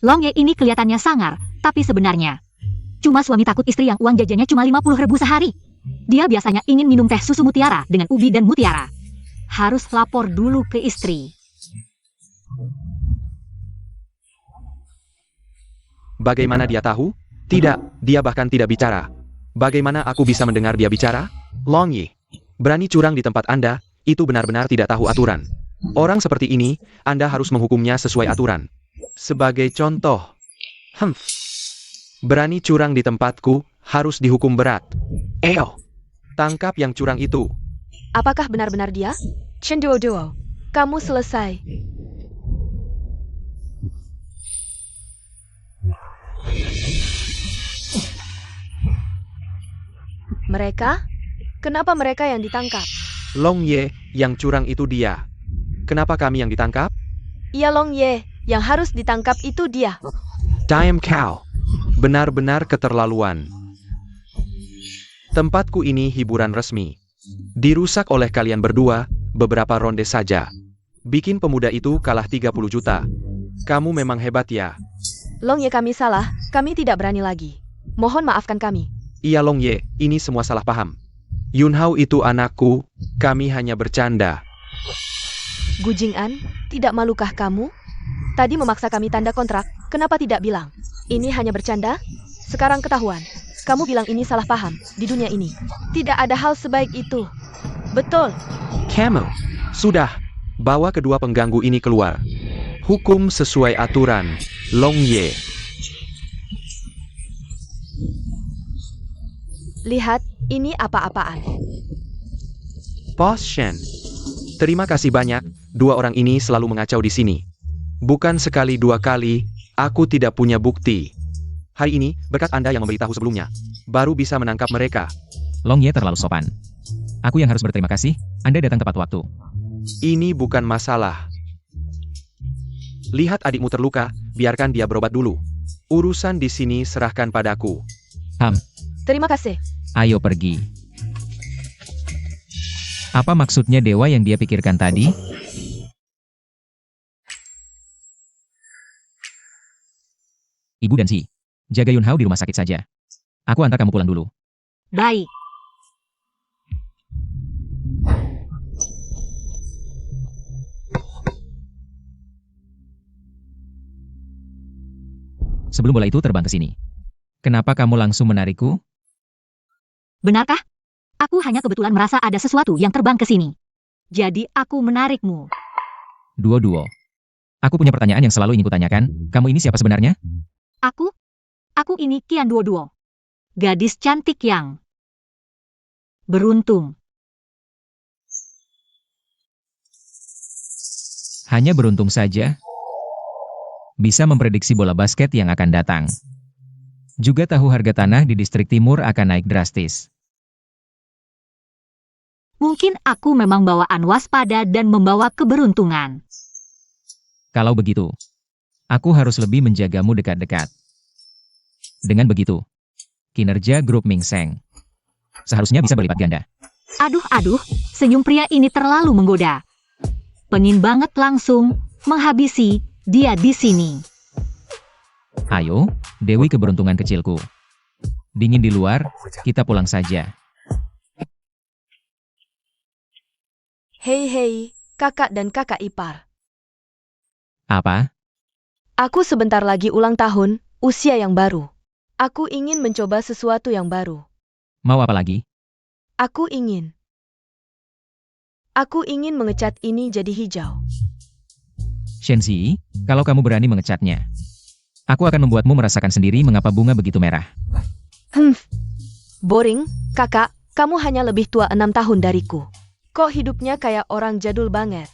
Long Ye ini kelihatannya sangar, tapi sebenarnya cuma suami takut istri yang uang jajannya cuma 50.000 sehari. Dia biasanya ingin minum teh susu mutiara dengan ubi dan mutiara. Harus lapor dulu ke istri. Bagaimana dia tahu? Tidak, dia bahkan tidak bicara. Bagaimana aku bisa mendengar dia bicara? Long Ye, berani curang di tempat Anda, itu benar-benar tidak tahu aturan. Orang seperti ini, Anda harus menghukumnya sesuai aturan. Sebagai contoh, berani curang di tempatku, harus dihukum berat. Tangkap yang curang itu. Apakah benar-benar dia? Duo. Kamu selesai. Mereka? Kenapa mereka yang ditangkap? Long Ye, yang curang itu dia. Kenapa kami yang ditangkap? Iya Long Ye, yang harus ditangkap itu dia. Damn cow. Benar-benar keterlaluan. Tempatku ini hiburan resmi. Dirusak oleh kalian berdua, beberapa ronde saja. Bikin pemuda itu kalah 30 juta. Kamu memang hebat ya. Long Ye, kami salah, kami tidak berani lagi. Mohon maafkan kami. Iya Long Ye, ini semua salah paham. Yunhao itu anakku, kami hanya bercanda. Gu Jing'an, tidak malukah kamu? Tadi memaksa kami tanda kontrak, kenapa tidak bilang? Ini hanya bercanda? Sekarang ketahuan. Kamu bilang ini salah paham, di dunia ini. Tidak ada hal sebaik itu. Betul. Kamu, sudah, bawa kedua pengganggu ini keluar. Hukum sesuai aturan, Long Ye. Lihat, ini apa-apaan. Boss Shen. Terima kasih banyak, dua orang ini selalu mengacau di sini. Bukan sekali dua kali, aku tidak punya bukti. Hari ini, berkat Anda yang memberitahu sebelumnya, baru bisa menangkap mereka. Long Ye terlalu sopan. Aku yang harus berterima kasih, Anda datang tepat waktu. Ini bukan masalah. Lihat adikmu terluka, biarkan dia berobat dulu. Urusan di sini serahkan padaku. Terima kasih. Ayo pergi. Apa maksudnya dewa yang dia pikirkan tadi? Ibu dan Si, jaga Yunhao di rumah sakit saja. Aku antar kamu pulang dulu. Baik. sebelum bola itu terbang ke sini. Kenapa kamu langsung menarikku? Benarkah? Aku hanya kebetulan merasa ada sesuatu yang terbang ke sini. Jadi aku menarikmu. Duo. Aku punya pertanyaan yang selalu ingin kutanyakan. Kamu ini siapa sebenarnya? Aku ini Qian Duo. Gadis cantik yang beruntung. Hanya beruntung saja bisa memprediksi bola basket yang akan datang. Juga tahu harga tanah di distrik timur akan naik drastis. Mungkin aku memang bawaan waspada dan membawa keberuntungan. Kalau begitu, aku harus lebih menjagamu dekat-dekat. Dengan begitu, kinerja grup Ming Seng seharusnya bisa berlipat ganda. Aduh, senyum pria ini terlalu menggoda. Pengin banget langsung menghabisi dia di sini. Ayo, Dewi keberuntungan kecilku. Dingin di luar, kita pulang saja. Hei, kakak dan kakak ipar. Apa? Aku sebentar lagi ulang tahun, usia yang baru. Aku ingin mencoba sesuatu yang baru. Mau apa lagi? Aku ingin mengecat ini jadi hijau. Shenzi, kalau kamu berani mengecatnya, aku akan membuatmu merasakan sendiri mengapa bunga begitu merah. Boring, kakak, kamu hanya lebih tua 6 tahun dariku. Kok hidupnya kayak orang jadul banget?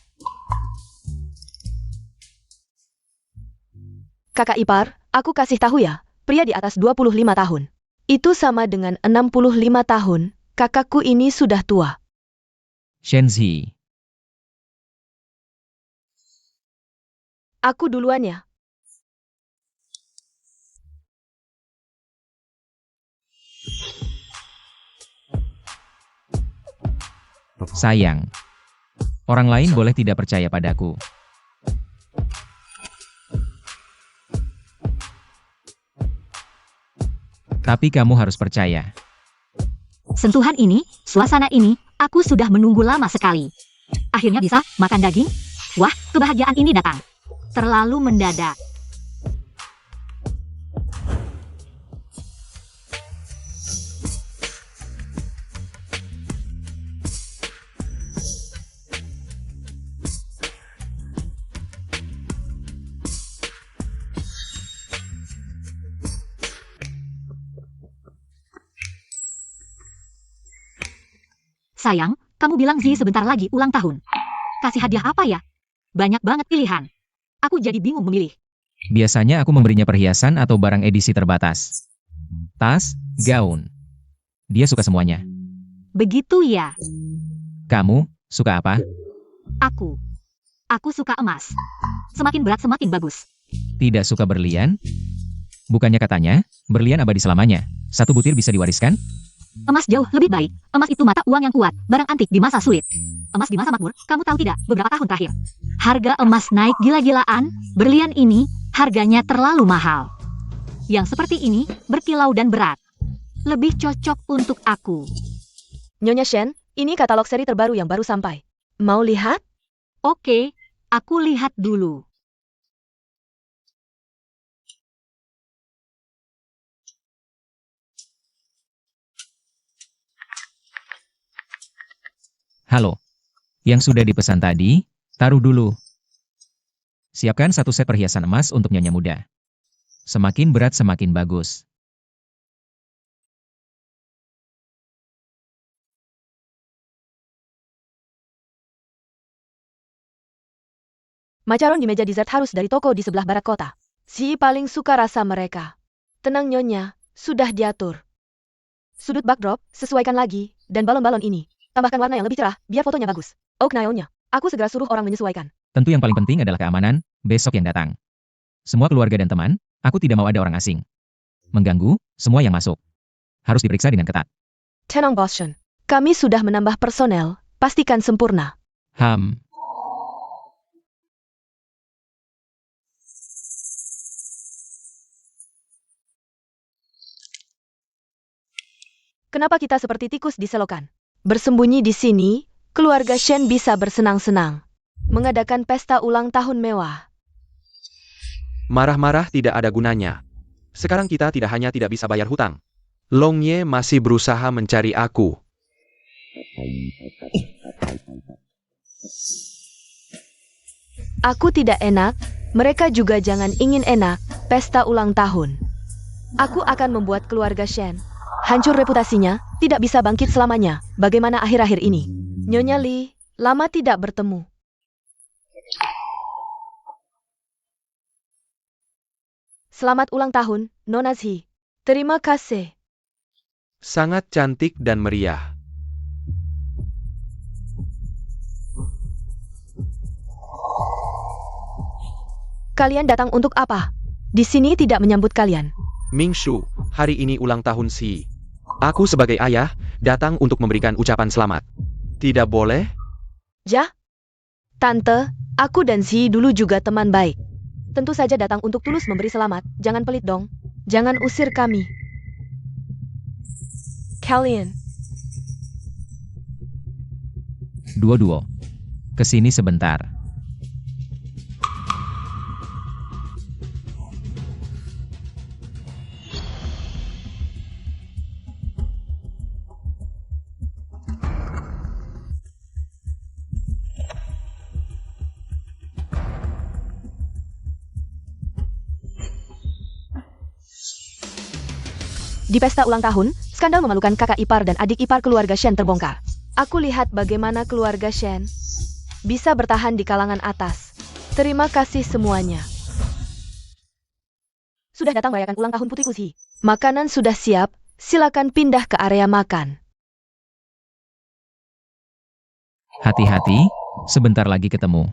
Kakak ipar, aku kasih tahu ya, pria di atas 25 tahun. Itu sama dengan 65 tahun, kakakku ini sudah tua. Shenzi, Aku duluan ya. sayang. Orang lain boleh tidak percaya padaku. Tapi kamu harus percaya. Sentuhan ini, suasana ini, aku sudah menunggu lama sekali. Akhirnya bisa makan daging. Wah, kebahagiaan ini datang. Terlalu mendadak. Sayang, kamu bilang Zi sebentar lagi ulang tahun. Kasih hadiah apa ya? Banyak banget pilihan. Aku jadi bingung memilih. Biasanya aku memberinya perhiasan atau barang edisi terbatas. Tas, gaun. Dia suka semuanya. Begitu ya. Kamu, suka apa? Aku suka emas. Semakin berat semakin bagus. Tidak suka berlian? Bukannya katanya, berlian abadi selamanya. 1 butir bisa diwariskan? Emas jauh lebih baik. Emas itu mata uang yang kuat, barang antik di masa sulit. Emas di masa makmur, kamu tahu tidak, beberapa tahun terakhir. Harga emas naik gila-gilaan, berlian ini, harganya terlalu mahal. Yang seperti ini, berkilau dan berat. Lebih cocok untuk aku. Nyonya Shen, ini katalog seri terbaru yang baru sampai. Mau lihat? Oke, aku lihat dulu. Halo. Yang sudah dipesan tadi, taruh dulu. Siapkan 1 set perhiasan emas untuk nyonya muda. Semakin berat semakin bagus. Macaron di meja dessert harus dari toko di sebelah barat kota. Si paling suka rasa mereka. Tenang nyonya, sudah diatur. Sudut backdrop, sesuaikan lagi, dan balon-balon ini. Tambahkan warna yang lebih cerah, biar fotonya bagus. Oh Knile-nya, aku segera suruh orang menyesuaikan. Tentu yang paling penting adalah keamanan, besok yang datang. Semua keluarga dan teman, aku tidak mau ada orang asing. Mengganggu, semua yang masuk. Harus diperiksa dengan ketat. Tenang Bos Shen, kami sudah menambah personel, pastikan sempurna. Kenapa kita seperti tikus di selokan? Bersembunyi di sini, keluarga Shen bisa bersenang-senang. Mengadakan pesta ulang tahun mewah. Marah-marah tidak ada gunanya. Sekarang kita tidak hanya tidak bisa bayar hutang. Long Ye masih berusaha mencari aku. Aku tidak enak, mereka juga jangan ingin enak, pesta ulang tahun. Aku akan membuat keluarga Shen hancur reputasinya, tidak bisa bangkit selamanya. Bagaimana akhir-akhir ini? Nyonya Li, lama tidak bertemu. Selamat ulang tahun, Nona Zhi. Terima kasih. Sangat cantik dan meriah. Kalian datang untuk apa? Di sini tidak menyambut kalian. Mingshu, hari ini ulang tahun Si. Aku sebagai ayah, datang untuk memberikan ucapan selamat. Tidak boleh? Ja? Tante, aku dan Zhi dulu juga teman baik. Tentu saja datang untuk tulus memberi selamat, jangan pelit dong. Jangan usir kami. Kalian. Duo-duo. Kesini sebentar. Di pesta ulang tahun, skandal memalukan kakak ipar dan adik ipar keluarga Shen terbongkar. Aku lihat bagaimana keluarga Shen bisa bertahan di kalangan atas. Terima kasih semuanya. Sudah datang merayakan ulang tahun putriku Zhi. Makanan sudah siap, silakan pindah ke area makan. Hati-hati, sebentar lagi ketemu.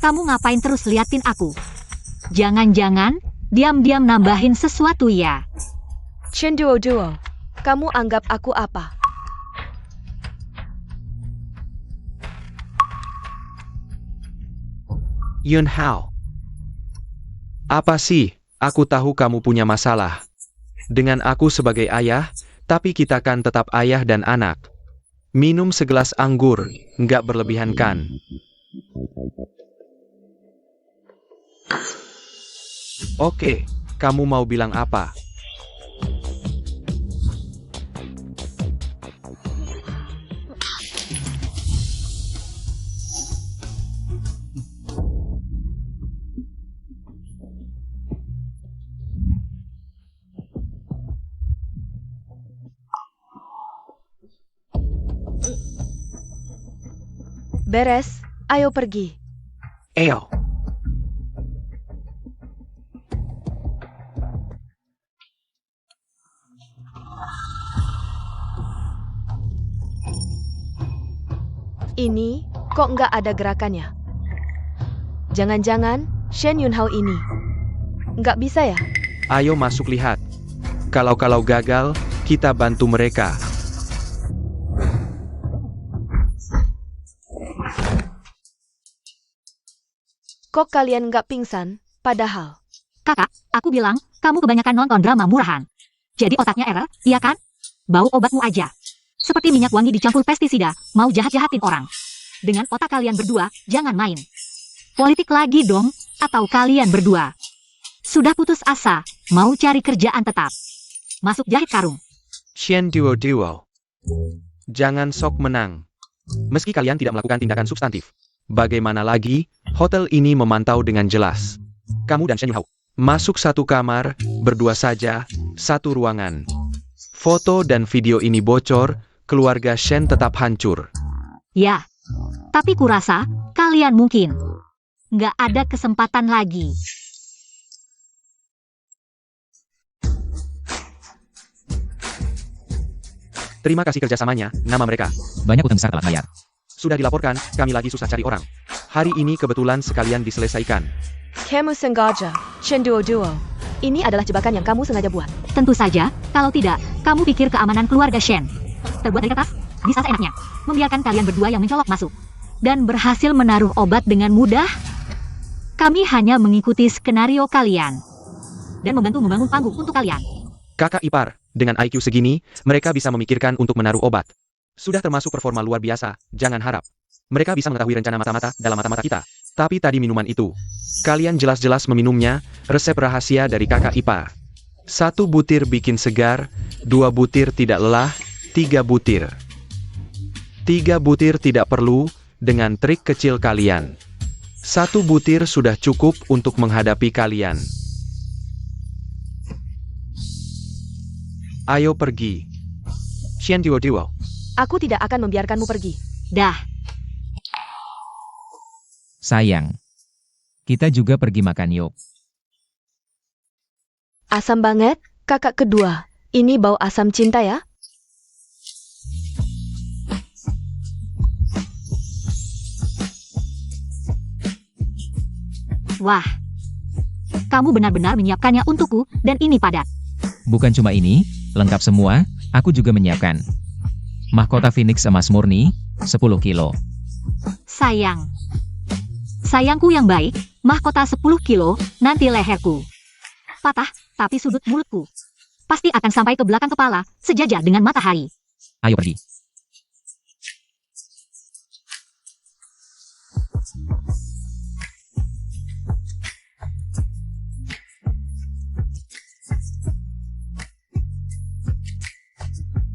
Kamu ngapain terus liatin aku? Jangan-jangan, diam-diam nambahin sesuatu ya? Chen Duo, kamu anggap aku apa? Yun Hao. Apa sih? Aku tahu kamu punya masalah dengan aku sebagai ayah, tapi kita kan tetap ayah dan anak. Minum segelas anggur, nggak berlebihan kan? Oke, kamu mau bilang apa? Beres, ayo pergi. Eyo. Ini, kok nggak ada gerakannya? Jangan-jangan, Shen Yunhao ini. Nggak bisa ya? Ayo masuk lihat. Kalau gagal, kita bantu mereka. Kok kalian nggak pingsan, padahal? Kakak, aku bilang, kamu kebanyakan nonton drama murahan. Jadi otaknya error, iya kan? Bau obatmu aja. Seperti minyak wangi dicampur pestisida, mau jahat-jahatin orang. Dengan otak kalian berdua, jangan main. Politik lagi dong, atau kalian berdua. Sudah putus asa, mau cari kerjaan tetap. Masuk jahit karung. Shen Duo. Jangan sok menang. Meski kalian tidak melakukan tindakan substantif. Bagaimana lagi, hotel ini memantau dengan jelas. Kamu dan Shen Yunhao masuk satu kamar, berdua saja, satu ruangan. Foto dan video ini bocor, keluarga Shen tetap hancur. Ya, tapi kurasa, kalian mungkin nggak ada kesempatan lagi. Terima kasih kerjasamanya, nama mereka. Banyak utang besar telat bayar. Sudah dilaporkan, kami lagi susah cari orang. Hari ini kebetulan sekalian diselesaikan. Kamu sengaja, Shen Duo. Ini adalah jebakan yang kamu sengaja buat. Tentu saja, kalau tidak, kamu pikir keamanan keluarga Shen terbuat dari kertas? Bisa seenaknya, membiarkan kalian berdua yang mencolok masuk. Dan berhasil menaruh obat dengan mudah? Kami hanya mengikuti skenario kalian. Dan membantu membangun panggung untuk kalian. Kakak ipar, dengan IQ segini, mereka bisa memikirkan untuk menaruh obat. Sudah termasuk performa luar biasa, jangan harap. Mereka bisa mengetahui rencana mata-mata dalam mata-mata kita. Tapi tadi minuman itu. Kalian jelas-jelas meminumnya, resep rahasia dari kakak IPA. 1 butir bikin segar, 2 butir tidak lelah, 3 butir. 3 butir tidak perlu, dengan trik kecil kalian. 1 butir sudah cukup untuk menghadapi kalian. Ayo pergi. Xian Duo. Aku tidak akan membiarkanmu pergi. Dah, Sayang. Kita juga pergi makan yuk. Asam banget, kakak kedua. Ini bau asam cinta ya? wah. Kamu benar-benar menyiapkannya untukku, dan ini padat. Bukan cuma ini, lengkap semua, aku juga menyiapkan. Mahkota Phoenix emas murni, 10 kilo. Sayang. Sayangku yang baik, mahkota 10 kilo, nanti leherku patah, tapi sudut mulutku pasti akan sampai ke belakang kepala, sejajar dengan matahari. Ayo pergi.